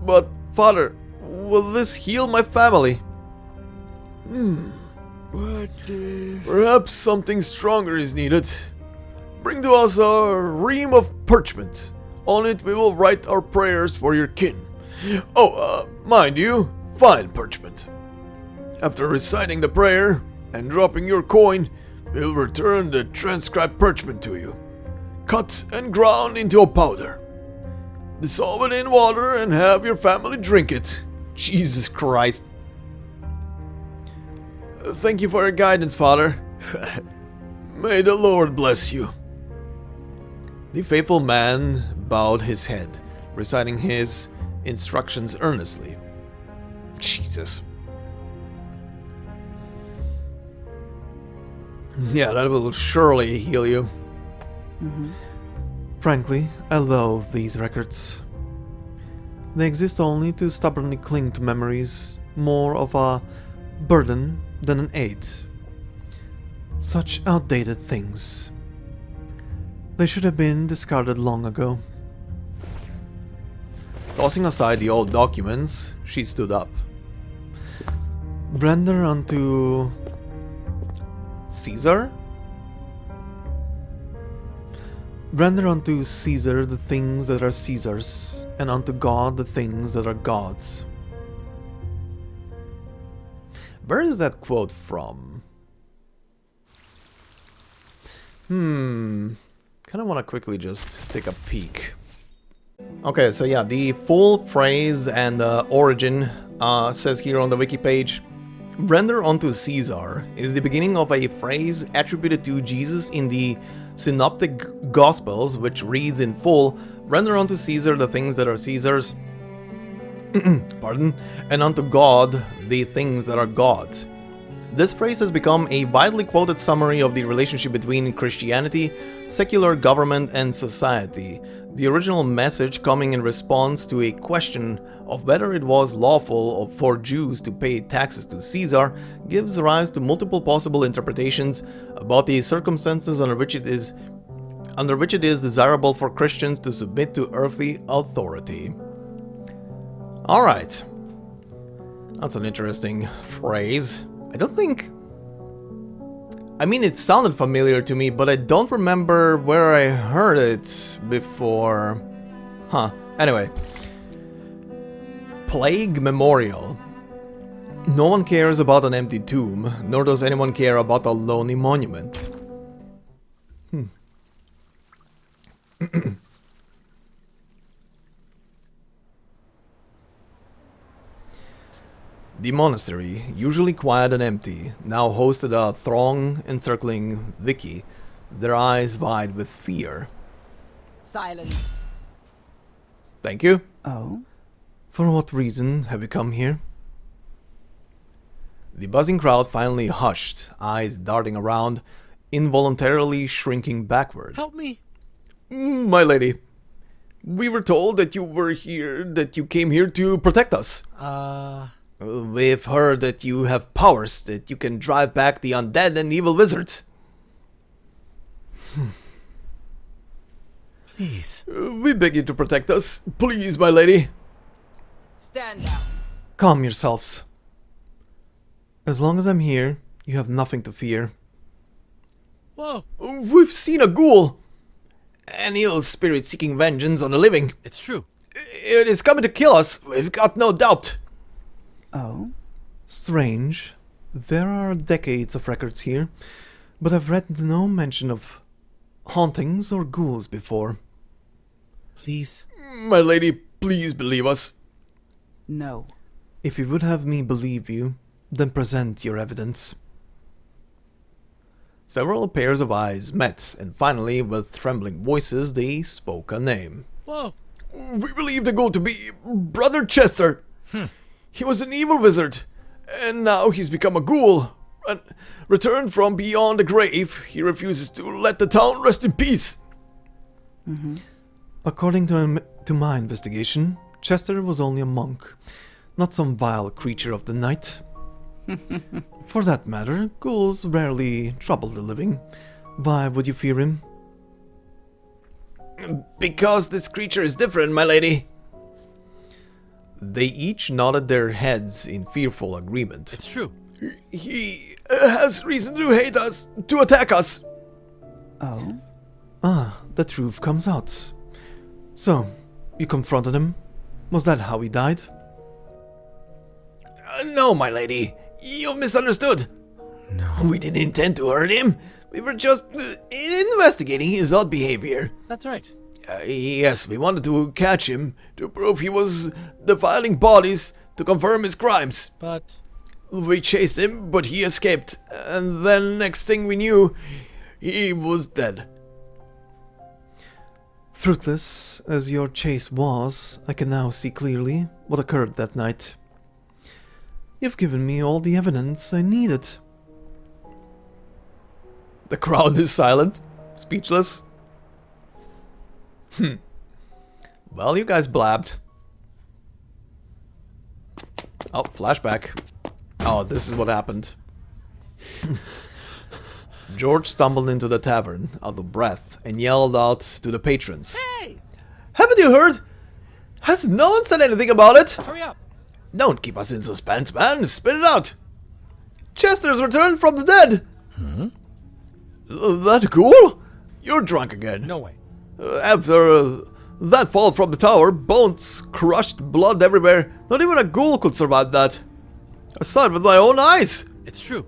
But, Father, will this heal my family? What if? Perhaps something stronger is needed. Bring to us a ream of parchment. On it we will write our prayers for your kin. Mind you, fine parchment. After reciting the prayer and dropping your coin, we'll return the transcribed parchment to you, cut and ground into a powder. Dissolve it in water and have your family drink it. Jesus Christ. Thank you for your guidance, Father. May the Lord bless you. The faithful man bowed his head, reciting his instructions earnestly. Jesus. Yeah, that will surely heal you. Frankly, I loathe these records. They exist only to stubbornly cling to memories, more of a burden than an aid. Such outdated things. They should have been discarded long ago. Tossing aside the old documents, she stood up. Render unto Caesar? Render unto Caesar the things that are Caesar's, and unto God the things that are God's. Where is that quote from? Kind of want to quickly just take a peek. Okay, so yeah, the full phrase and origin says here on the wiki page, render unto Caesar is the beginning of a phrase attributed to Jesus in the Synoptic Gospels, which reads in full, render unto Caesar the things that are Caesar's, pardon, and unto God the things that are God's. This phrase has become a widely quoted summary of the relationship between Christianity, secular government, and society. The original message, coming in response to a question of whether it was lawful for Jews to pay taxes to Caesar, gives rise to multiple possible interpretations about the circumstances under which it is desirable for Christians to submit to earthly authority. Alright. That's an interesting phrase. I mean, it sounded familiar to me, but I don't remember where I heard it before. Huh. Anyway. Plague Memorial. No one cares about an empty tomb, nor does anyone care about a lonely monument. The monastery, usually quiet and empty, now hosted a throng encircling Vicky, their eyes wide with fear. Silence. Thank you. Oh? For what reason have you come here? The buzzing crowd finally hushed, eyes darting around, involuntarily shrinking backward. Help me! My lady, we were told that you came here to protect us. We've heard that you have powers, that you can drive back the undead and evil wizards. Please. We beg you to protect us. Please, my lady. Stand down. Calm yourselves. As long as I'm here, you have nothing to fear. Whoa! We've seen a ghoul. An ill spirit seeking vengeance on the living. It's true. It is coming to kill us, we've got no doubt. Oh? Strange. There are decades of records here, but I've read no mention of hauntings or ghouls before. Please. My lady, please believe us. No. If you would have me believe you, then present your evidence. Several pairs of eyes met, and finally, with trembling voices, they spoke a name. Whoa! We believe the ghoul to be Brother Chester. He was an evil wizard, and now he's become a ghoul. And returned from beyond the grave, he refuses to let the town rest in peace. According to my investigation, Chester was only a monk, not some vile creature of the night. For that matter, ghouls rarely trouble the living. Why would you fear him? Because this creature is different, my lady. They each nodded their heads in fearful agreement. It's true. He has reason to hate us, to attack us. Oh? Ah, the truth comes out. So, you confronted him? Was that how he died? No, my lady. You misunderstood. No. We didn't intend to hurt him. We were just investigating his odd behavior. That's right. Yes, we wanted to catch him, to prove he was defiling bodies, to confirm his crimes. But... We chased him, but he escaped. And then next thing we knew, he was dead. Fruitless as your chase was, I can now see clearly what occurred that night. You've given me all the evidence I needed. The crowd is silent, speechless. Well, you guys blabbed. Oh, flashback. Oh, this is what happened. George stumbled into the tavern, out of breath, and yelled out to the patrons. Hey! Haven't you heard? Has no one said anything about it? Hurry up! Don't keep us in suspense, man. Spit it out. Chester's returned from the dead. That ghoul? You're drunk again. No way. After that fall from the tower, bones crushed, blood everywhere. Not even a ghoul could survive that. I saw it with my own eyes. It's true.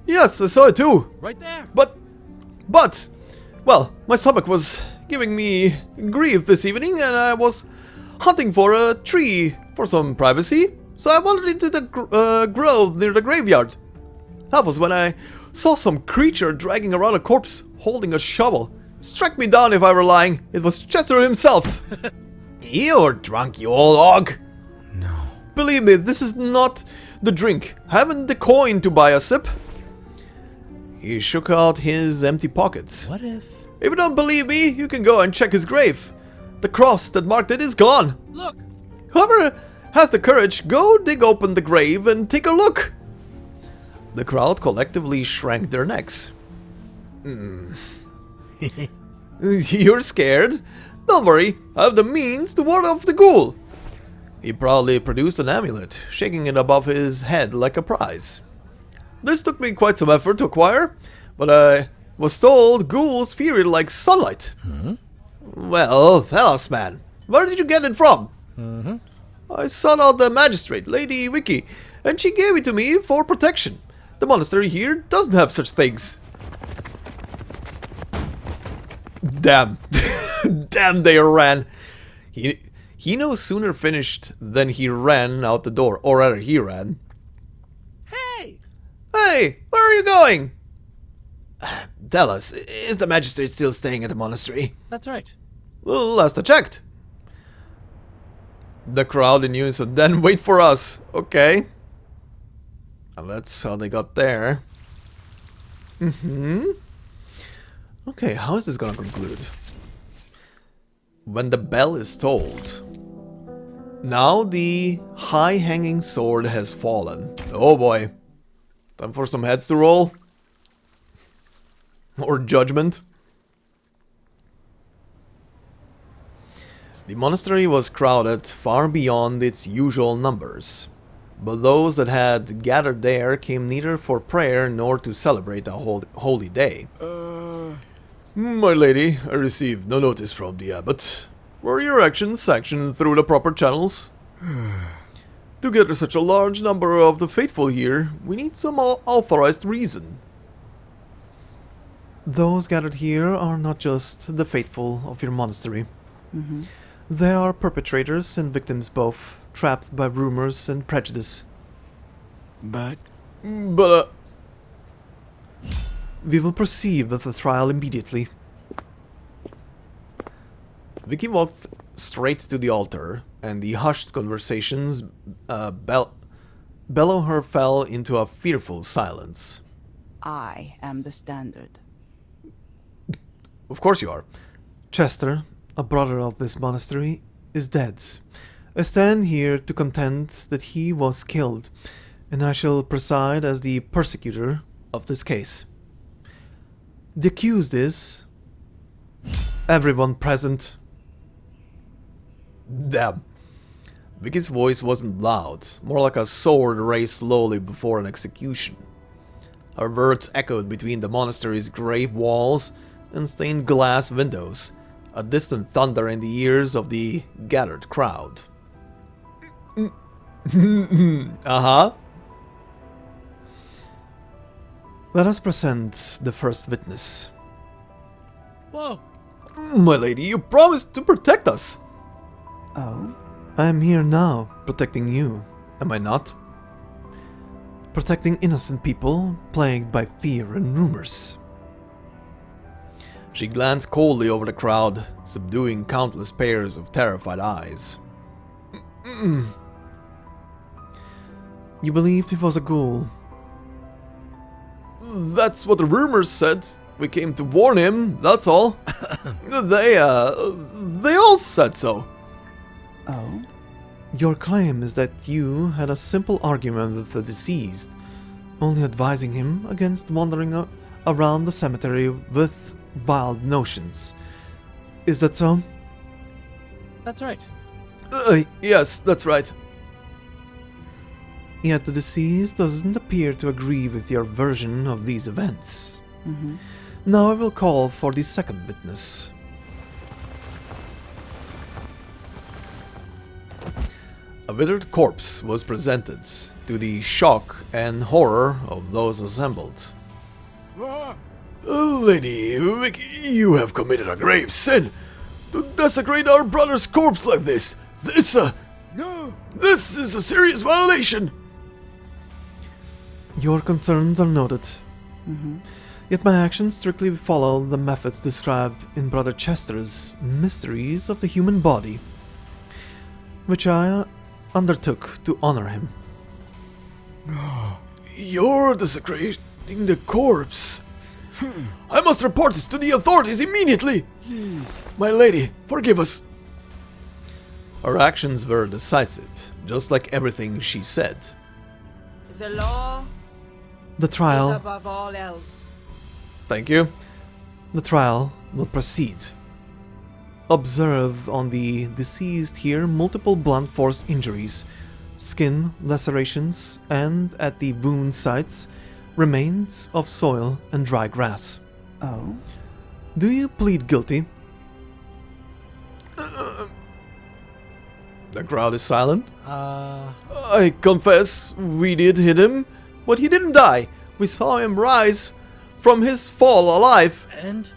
Yes, I saw it too. Right there. But, well, my stomach was giving me grief this evening, and I was hunting for a tree for some privacy, so I wandered into the grove near the graveyard. That was when I saw some creature dragging around a corpse, holding a shovel. Struck me down if I were lying. It was Chester himself. You're drunk, you old hog. No. Believe me, this is not The drink. Haven't the coin to buy a sip? He shook out his empty pockets. What if... If you don't believe me, you can go and check his grave. The cross that marked it is gone. Look! Whoever has the courage, go dig open the grave and take a look. The crowd collectively shrank their necks. You're scared? Don't worry, I have the means to ward off the ghoul. He proudly produced an amulet, shaking it above his head like a prize. This took me quite some effort to acquire, but I was told ghouls fear it like sunlight. Well, tell us, man, where did you get it from? I sought out the magistrate, Lady Vicky, and she gave it to me for protection. The monastery here doesn't have such things. Damn. Damn, they ran. He no sooner finished than he ran out the door, or rather he ran. Hey! Hey, where are you going? Tell us, is the magistrate still staying at the monastery? That's right. Well, last I checked. The crowd in unison, then wait for us. Okay. And that's how they got there. Okay, how is this gonna conclude? When the bell is tolled. Now the high-hanging sword has fallen. Oh boy. Time for some heads to roll. Or judgment. The monastery was crowded far beyond its usual numbers. But those that had gathered there came neither for prayer nor to celebrate a holy day. My lady, I received no notice from the abbot. Were your actions sanctioned through the proper channels? To gather such a large number of the faithful here, we need some authorized reason. Those gathered here are not just the faithful of your monastery. They are perpetrators and victims both, trapped by rumors and prejudice. But... We will proceed with the trial immediately. Vicky walked straight to the altar, and the hushed conversations below her fell into a fearful silence. I am the standard. Of course you are. Chester, a brother of this monastery, is dead. I stand here to contend that he was killed, and I shall preside as the persecutor of this case. The accused is... everyone present. Damn. Vicky's voice wasn't loud, more like a sword raised slowly before an execution. Her words echoed between the monastery's grave walls and stained glass windows, a distant thunder in the ears of the gathered crowd. Let us present the first witness. Whoa! My lady, you promised to protect us! Oh? I am here now, protecting you, am I not? Protecting innocent people plagued by fear and rumors. She glanced coldly over the crowd, subduing countless pairs of terrified eyes. You believed it was a ghoul. That's what the rumors said. We came to warn him, that's all. They all said so. Oh? Your claim is that you had a simple argument with the deceased, only advising him against wandering around the cemetery with wild notions. Is that so? That's right. Yes, that's right. Yet the deceased doesn't appear to agree with your version of these events. Now I will call for the second witness. A withered corpse was presented, to the shock and horror of those assembled. Lady Vicky, you have committed a grave sin. To desecrate our brother's corpse like this. This is a serious violation. Your concerns are noted. Yet my actions strictly follow the methods described in Brother Chester's Mysteries of the Human Body, which I undertook to honor him. You're desecrating the corpse. I must report this to the authorities immediately. My lady, forgive us. Her actions were decisive, just like everything she said. The law The is trial, above all else. thank you. The trial will proceed. Observe on the deceased here multiple blunt force injuries, skin lacerations, and at the wound sites, remains of soil and dry grass. Oh? Do you plead guilty? The crowd is silent. I confess, we did hit him, but he didn't die. We saw him rise from his fall alive. And?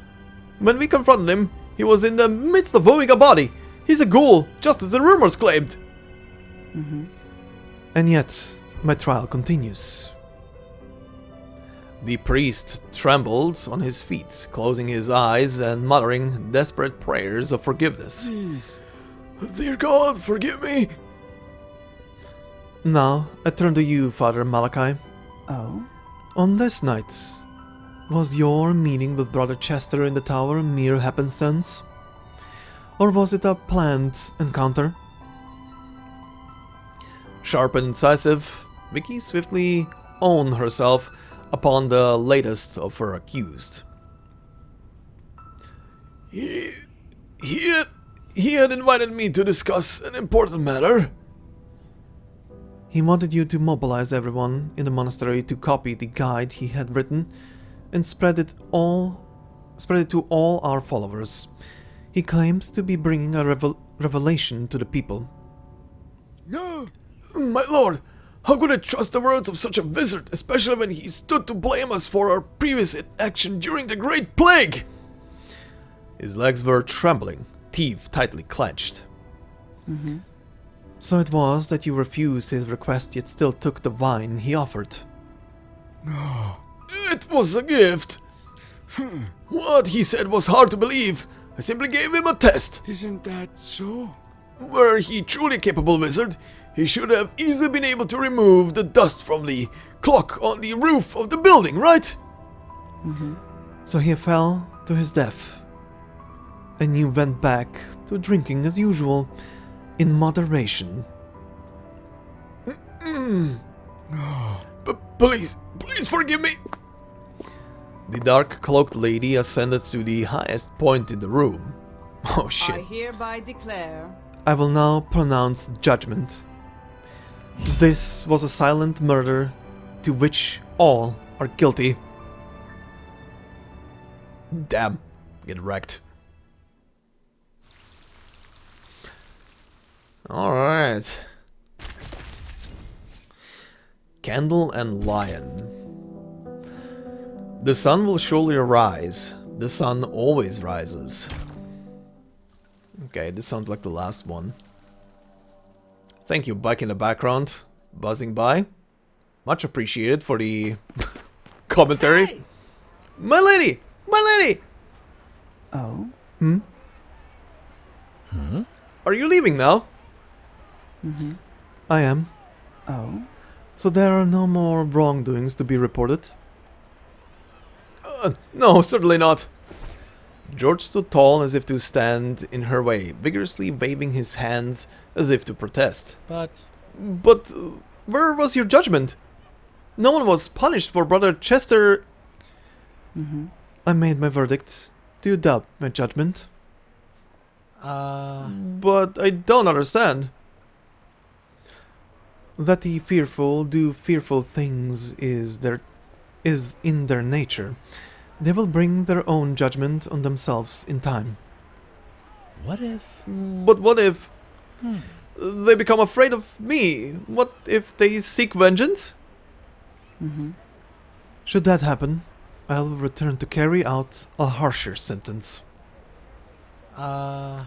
When we confronted him, he was in the midst of owing a body. He's a ghoul, just as the rumors claimed. And yet, my trial continues. The priest trembled on his feet, closing his eyes and muttering desperate prayers of forgiveness. Dear God, forgive me. Now, I turn to you, Father Malachi. Oh? On this night, was your meeting with Brother Chester in the tower mere happenstance? Or was it a planned encounter? Sharp and incisive, Vicky swiftly owned herself upon the latest of her accused. He had invited me to discuss an important matter. He wanted you to mobilize everyone in the monastery to copy the guide he had written and spread it to all our followers. He claimed to be bringing a revelation to the people. No! My lord, how could I trust the words of such a wizard, especially when he stood to blame us for our previous inaction during the Great Plague? His legs were trembling, teeth tightly clenched. So it was that you refused his request yet still took the wine he offered. It was a gift. What he said was hard to believe. I simply gave him a test. Isn't that so? Were he truly a capable wizard, he should have easily been able to remove the dust from the clock on the roof of the building, right? So he fell to his death. And you went back to drinking as usual, in moderation. Please forgive me. The dark-cloaked lady ascended to the highest point in the room. Oh I shit. hereby declare I will now pronounce judgment. This was a silent murder to which all are guilty. Damn. Get wrecked. Alright. Candle and Lion. The sun will surely arise. The sun always rises. Okay, this sounds like the last one. Thank you, bike in the background, buzzing by. Much appreciated for the commentary. Hey! My lady! My lady! Oh? Are you leaving now? I am. Oh? So there are no more wrongdoings to be reported? No, certainly not. George stood tall as if to stand in her way, vigorously waving his hands as if to protest. But But where was your judgment? No one was punished for Brother Chester. I made my verdict. Do you doubt my judgment? But I don't understand. That the fearful do fearful things is in their nature. They will bring their own judgment on themselves in time. what if? But what if they become afraid of me? What if they seek vengeance? Should that happen, I'll return to carry out a harsher sentence. Oh,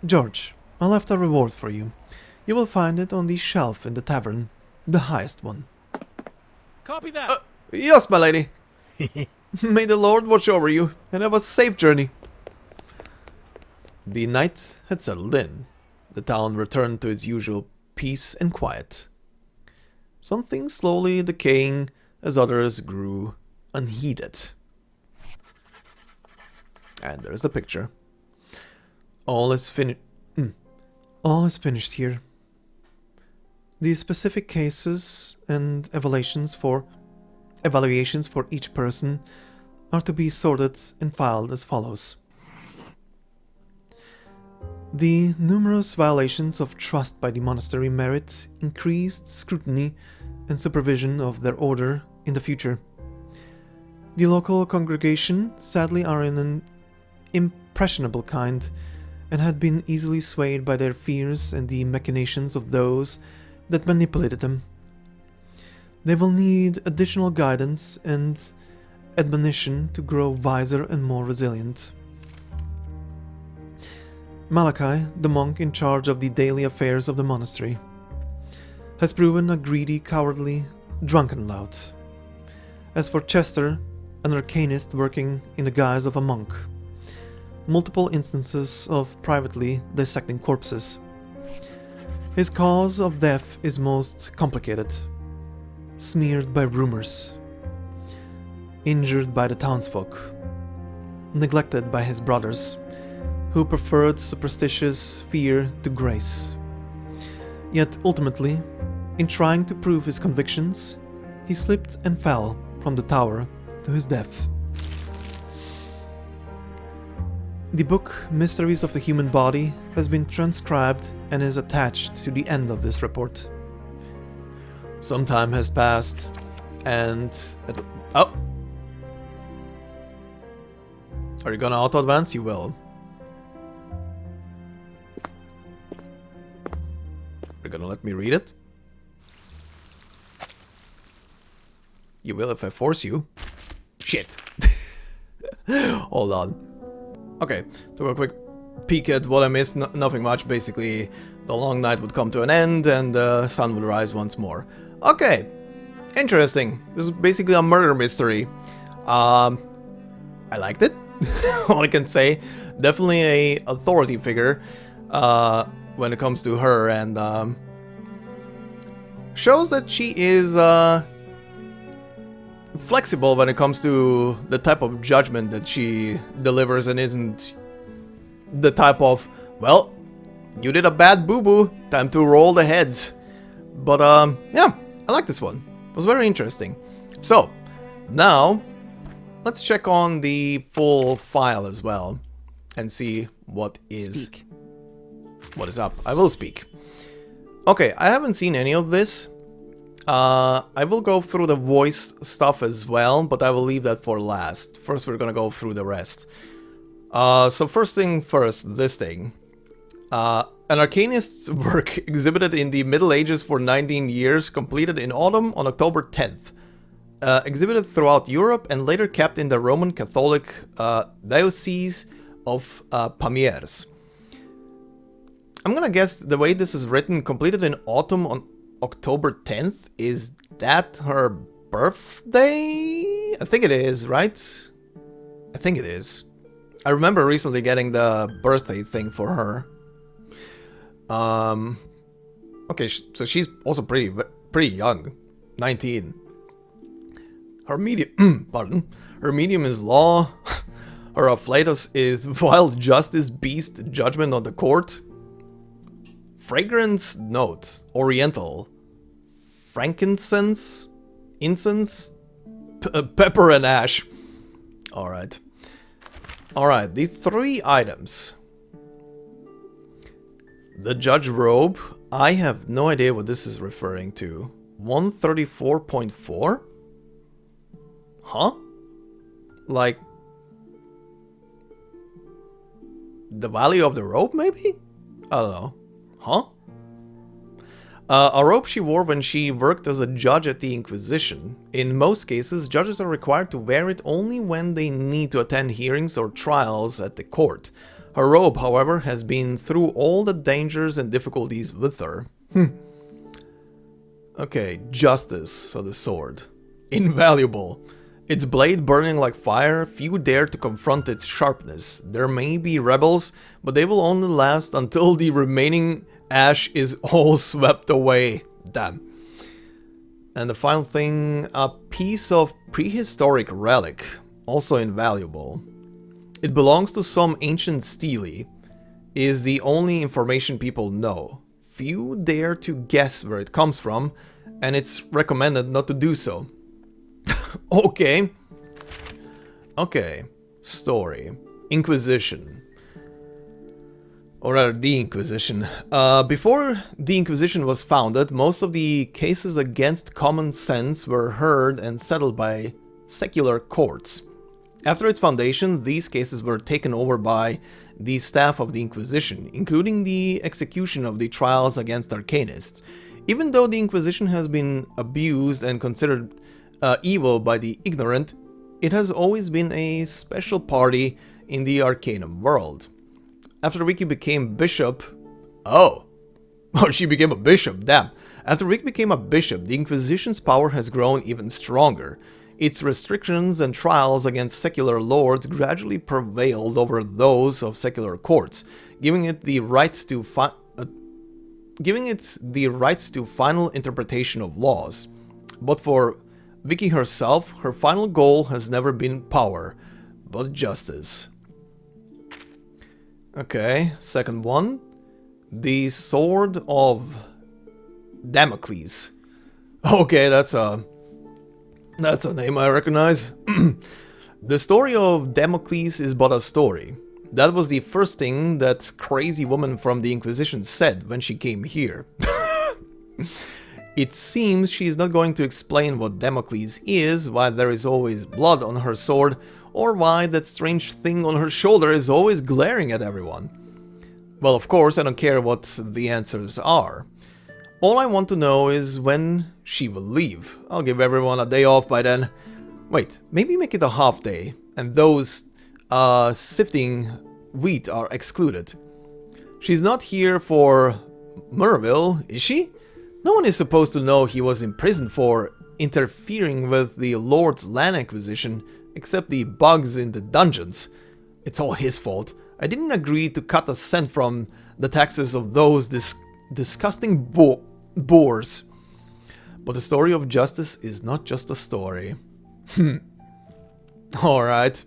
George, I left a reward for you. You will find it on the shelf in the tavern, the highest one. Copy that. Yes, my lady. May the Lord watch over you and have a safe journey. The night had settled in. The town returned to its usual peace and quiet. Some things slowly decaying as others grew unheeded. And there's the picture. All is finished here. The specific cases and evaluations for each person are to be sorted and filed as follows. The numerous violations of trust by the monastery merit increased scrutiny and supervision of their order in the future. The local congregation sadly are in an impressionable kind, and had been easily swayed by their fears and the machinations of those that manipulated them. They will need additional guidance and admonition to grow wiser and more resilient. Malachi, the monk in charge of the daily affairs of the monastery, has proven a greedy, cowardly, drunken lout. As for Chester, an Arcanist working in the guise of a monk, multiple instances of privately dissecting corpses. His cause of death is most complicated, smeared by rumors, injured by the townsfolk, neglected by his brothers, who preferred superstitious fear to grace. Yet ultimately, in trying to prove his convictions, he slipped and fell from the tower to his death. The book Mysteries of the Human Body has been transcribed and is attached to the end of this report. Some time has passed, and... Oh! Are you gonna auto-advance? You will. Are you gonna let me read it? You will if I force you. Shit. Hold on. Okay, took a quick peek at what I missed. Nothing much. Basically, the long night would come to an end and the sun would rise once more. Okay, interesting. This is basically a murder mystery. I liked it. All I can say. Definitely a authority figure when it comes to her, and shows that she is flexible when it comes to the type of judgment that she delivers, and isn't the type of, well, you did a bad boo-boo, time to roll the heads. But yeah, I like this one. It was very interesting. So, now, let's check on the full file as well, and see what is up. I will speak. Okay, I haven't seen any of this. I will go through the voice stuff as well, but I will leave that for last. First, we're gonna go through the rest. So first thing first, this thing. An Arcanist's work exhibited in the Middle Ages for 19 years, completed in autumn on October 10th. Exhibited throughout Europe and later kept in the Roman Catholic Diocese of Pamiers. I'm gonna guess the way this is written, completed in autumn on October 10th, is that her birthday? I think it is, right? I think it is. I remember recently getting the birthday thing for her. Okay, so she's also pretty young, 19. Her medium, pardon, her medium is law. Her afflatus is wild justice, beast, judgment on the court. Fragrance note, oriental, frankincense, incense, pepper and ash. Alright. Alright, the three items. The judge robe, I have no idea what this is referring to. 134.4? Huh? Like, the value of the robe, maybe? I don't know. Huh? A robe she wore when she worked as a judge at the Inquisition. In most cases, judges are required to wear it only when they need to attend hearings or trials at the court. Her robe, however, has been through all the dangers and difficulties with her. Okay, justice, so the sword. Invaluable. Its blade burning like fire, few dare to confront its sharpness. There may be rebels, but they will only last until the remaining Ash is all swept away. Damn. And the final thing, a piece of prehistoric relic, also invaluable. It belongs to some ancient stele, is the only information people know. Few dare to guess where it comes from, and it's recommended not to do so. Okay. Okay. Story. Inquisition. Or rather, the Inquisition. Before the Inquisition was founded, most of the cases against common sense were heard and settled by secular courts. After its foundation, these cases were taken over by the staff of the Inquisition, including the execution of the trials against Arcanists. Even though the Inquisition has been abused and considered evil by the ignorant, it has always been a special party in the Arcanum world. After Vicky became bishop... Oh! Oh, she became a bishop, damn. After Vicky became a bishop, the Inquisition's power has grown even stronger. Its restrictions and trials against secular lords gradually prevailed over those of secular courts, giving it the right to final interpretation of laws. But for Vicky herself, her final goal has never been power, but justice. Okay, second one. The Sword of Damocles. Okay, that's a name I recognize. The story of Damocles is but a story. That was the first thing that crazy woman from the Inquisition said when she came here. It seems she is not going to explain what Damocles is, why there is always blood on her sword, or why that strange thing on her shoulder is always glaring at everyone. Well, of course, I don't care what the answers are. All I want to know is when she will leave. I'll give everyone a day off by then. Wait, maybe make it a half day, and those sifting wheat are excluded. She's not here for Merville, is she? No one is supposed to know he was imprisoned for interfering with the Lord's land acquisition, except the bugs in the dungeons. It's all his fault. I didn't agree to cut a cent from the taxes of those disgusting boors. But the story of justice is not just a story. Alright.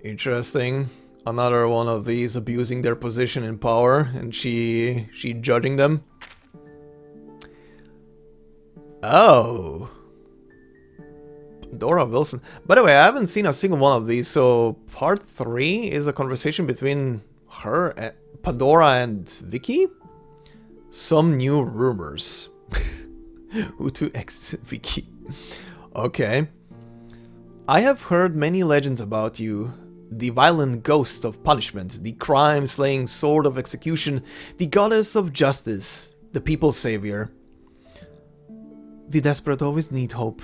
Interesting. Another one of these abusing their position in power, and she judging them. Oh. Dora Wilson. By the way, I haven't seen a single one of these, so part 3 is a conversation between her, Pandora, and Vicky? Some new rumors. Who to ex Vicky? Okay. I have heard many legends about you. The violent ghost of punishment, the crime-slaying sword of execution, the goddess of justice, the people's savior. The desperate always need hope.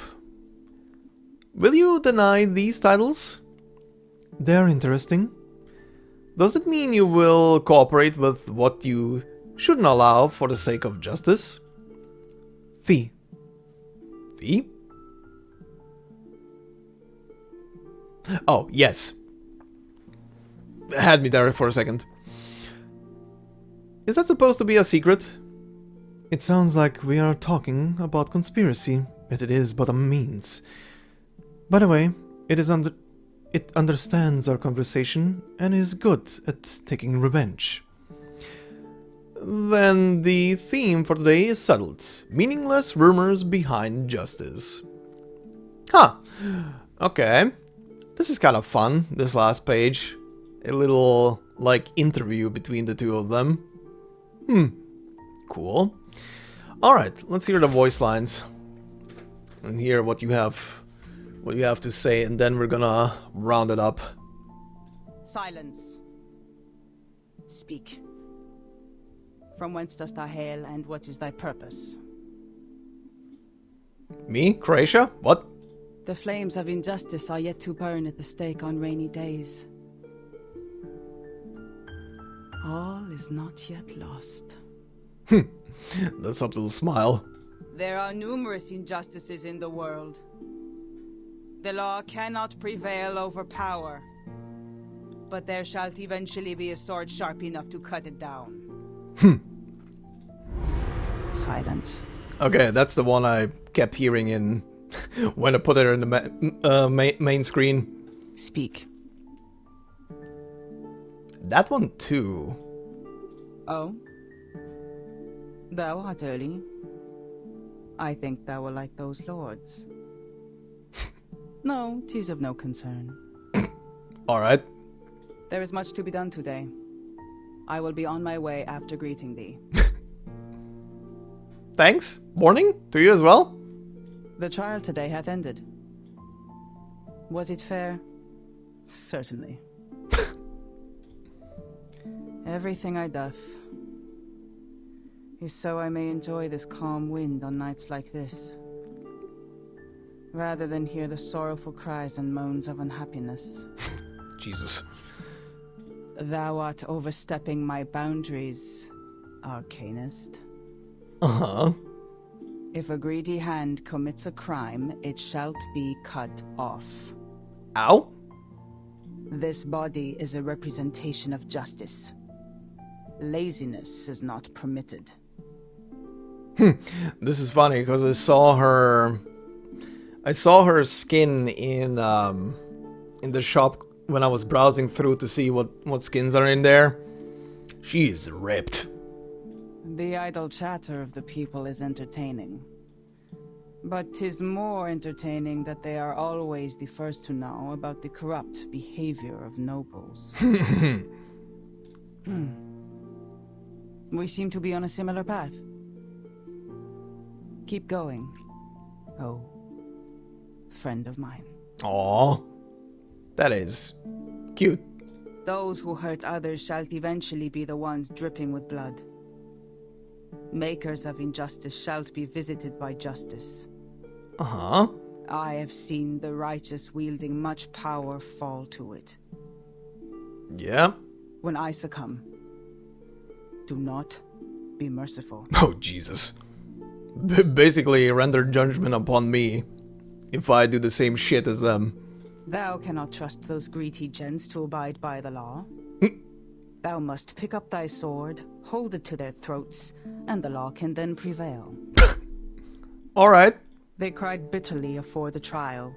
Will you deny these titles? They're interesting. Does that mean you will cooperate with what you shouldn't allow for the sake of justice? Fee. Fee? Oh, yes. Had me there for a second. Is that supposed to be a secret? It sounds like we are talking about conspiracy, yet it is but a means. By the way, it understands our conversation and is good at taking revenge. Then the theme for today is settled. Meaningless rumors behind justice. Huh. Okay. This is kind of fun, this last page. A little, like, interview between the two of them. Cool. Alright, let's hear the voice lines. And hear what you have to say, and then we're gonna round it up. Silence. Speak. From whence dost thou hail, and what is thy purpose? Me? Croatia? What? The flames of injustice are yet to burn at the stake on rainy days. All is not yet lost. That subtle smile. There are numerous injustices in the world. The law cannot prevail over power. But there shall eventually be a sword sharp enough to cut it down. Silence. Okay, that's the one I kept hearing in when I put it in the main screen. Speak. That one too. Oh? Thou art early. I think thou will like those lords. No, 'tis of no concern. Alright. There is much to be done today. I will be on my way after greeting thee. Thanks. Morning to you as well. The trial today hath ended. Was it fair? Certainly. Everything I doth is so I may enjoy this calm wind on nights like this, rather than hear the sorrowful cries and moans of unhappiness. Jesus. Thou art overstepping my boundaries, Arcanist. Uh-huh. If a greedy hand commits a crime, it shalt be cut off. Ow. This body is a representation of justice. Laziness is not permitted. This is funny because I saw her skin in the shop when I was browsing through to see what skins are in there. She's ripped. The idle chatter of the people is entertaining. But 'tis more entertaining that they are always the first to know about the corrupt behavior of nobles. We seem to be on a similar path. Keep going. Oh, friend of mine. Aw. That is cute. Those who hurt others shall eventually be the ones dripping with blood. Makers of injustice shall be visited by justice. Uh-huh. I have seen the righteous wielding much power fall to it. Yeah. When I succumb, do not be merciful. Oh, Jesus. Basically, render judgment upon me if I do the same shit as them. Thou cannot trust those greedy gents to abide by the law. Thou must pick up thy sword, hold it to their throats, and the law can then prevail. Alright. They cried bitterly afore the trial,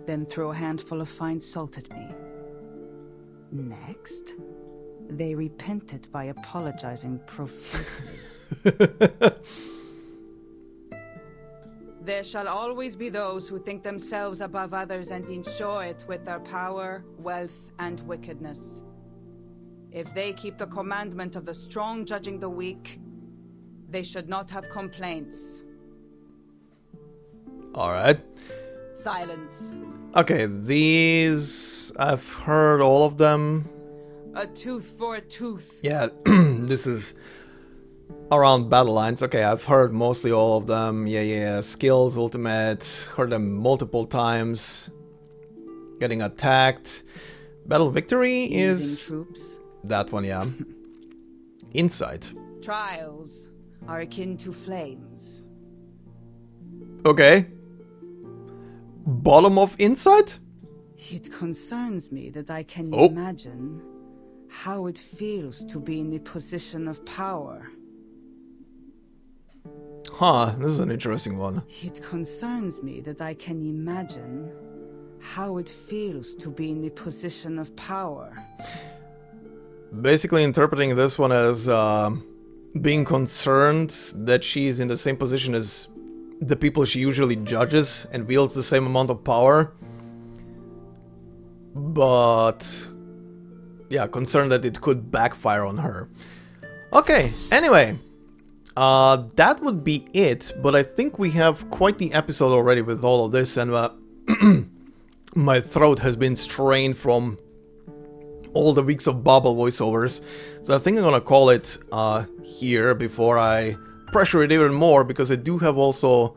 then threw a handful of fine salt at me. Next, they repented by apologizing profusely. There shall always be those who think themselves above others and ensure it with their power, wealth, and wickedness. If they keep the commandment of the strong judging the weak, they should not have complaints. Alright. Silence. Okay, these... I've heard all of them. A tooth for a tooth. Yeah, this is around battle lines. Okay, I've heard mostly all of them. Yeah. Skills, ultimate. Heard them multiple times. Getting attacked. Battle victory is... Using troops. That one, yeah. Insight. Trials are akin to flames. Okay. Bottom of insight? It concerns me that I can Oh. imagine how it feels to be in the position of power. Huh, this is an interesting one. It concerns me that I can imagine how it feels to be in the position of power. Basically interpreting this one as being concerned that she's in the same position as the people she usually judges and wields the same amount of power. But yeah, concerned that it could backfire on her. Okay, anyway. That would be it, but I think we have quite the episode already with all of this, and my throat has been strained from all the weeks of Babel voiceovers, so I think I'm gonna call it here before I pressure it even more, because I do have also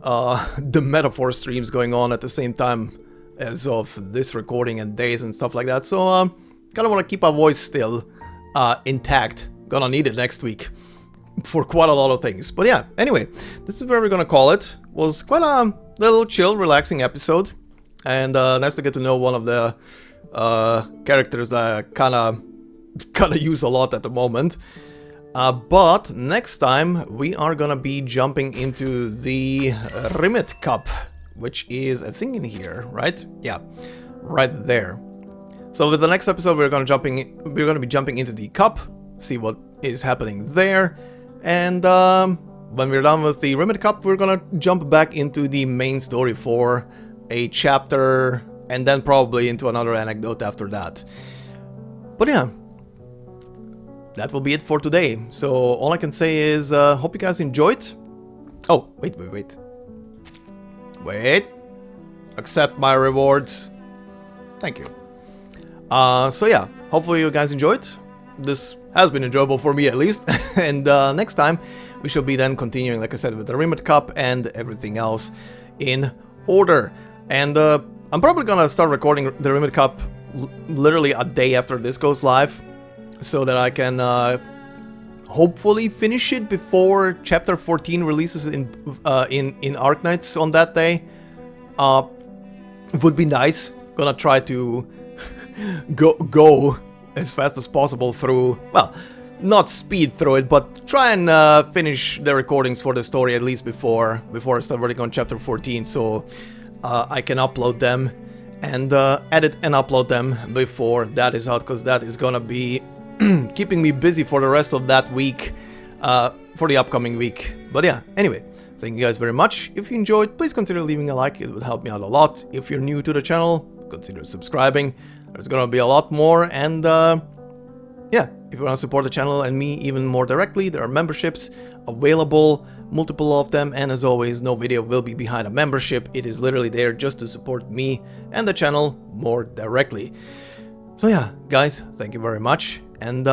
the metaphor streams going on at the same time as of this recording and days and stuff like that, so kinda wanna keep my voice still intact. Gonna need it next week for quite a lot of things. But yeah, anyway, this is where we're gonna call it. Was quite a little chill, relaxing episode, and nice to get to know one of the characters that I kinda use a lot at the moment. But next time we are gonna be jumping into the Remit Cup, which is, I think, in here, right? Yeah, right there. So with the next episode, we're gonna be jumping into the cup, see what is happening there, and when we're done with the Remit Cup, we're gonna jump back into the main story for a chapter, and then probably into another anecdote after that. But yeah, that will be it for today. So all I can say is, hope you guys enjoyed. Oh, wait. Accept my rewards. Thank you. So yeah, hopefully you guys enjoyed. This has been enjoyable for me at least. And next time we shall be then continuing, like I said, with the Remit Cup and everything else in order. And I'm probably gonna start recording the Remit Cup literally a day after this goes live, so that I can hopefully finish it before chapter 14 releases in Arcanists on that day. Would be nice. Gonna try to go as fast as possible through, well, not speed through it, but try and finish the recordings for the story at least before I start working on chapter 14, so I can upload them and edit and upload them before that is out, because that is gonna be keeping me busy for the rest of that week, for the upcoming week. But yeah, anyway, thank you guys very much. If you enjoyed, please consider leaving a like, it would help me out a lot. If you're new to the channel, consider subscribing. There's gonna be a lot more, and yeah, if you want to support the channel and me even more directly, there are memberships available, multiple of them, and as always, no video will be behind a membership. It is literally there just to support me and the channel more directly. So yeah, guys, thank you very much, and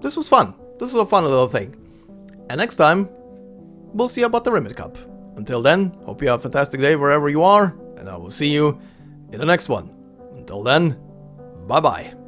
this was fun. This was a fun little thing. And next time, we'll see about the Remit Cup. Until then, hope you have a fantastic day wherever you are, and I will see you in the next one. Until then, bye-bye.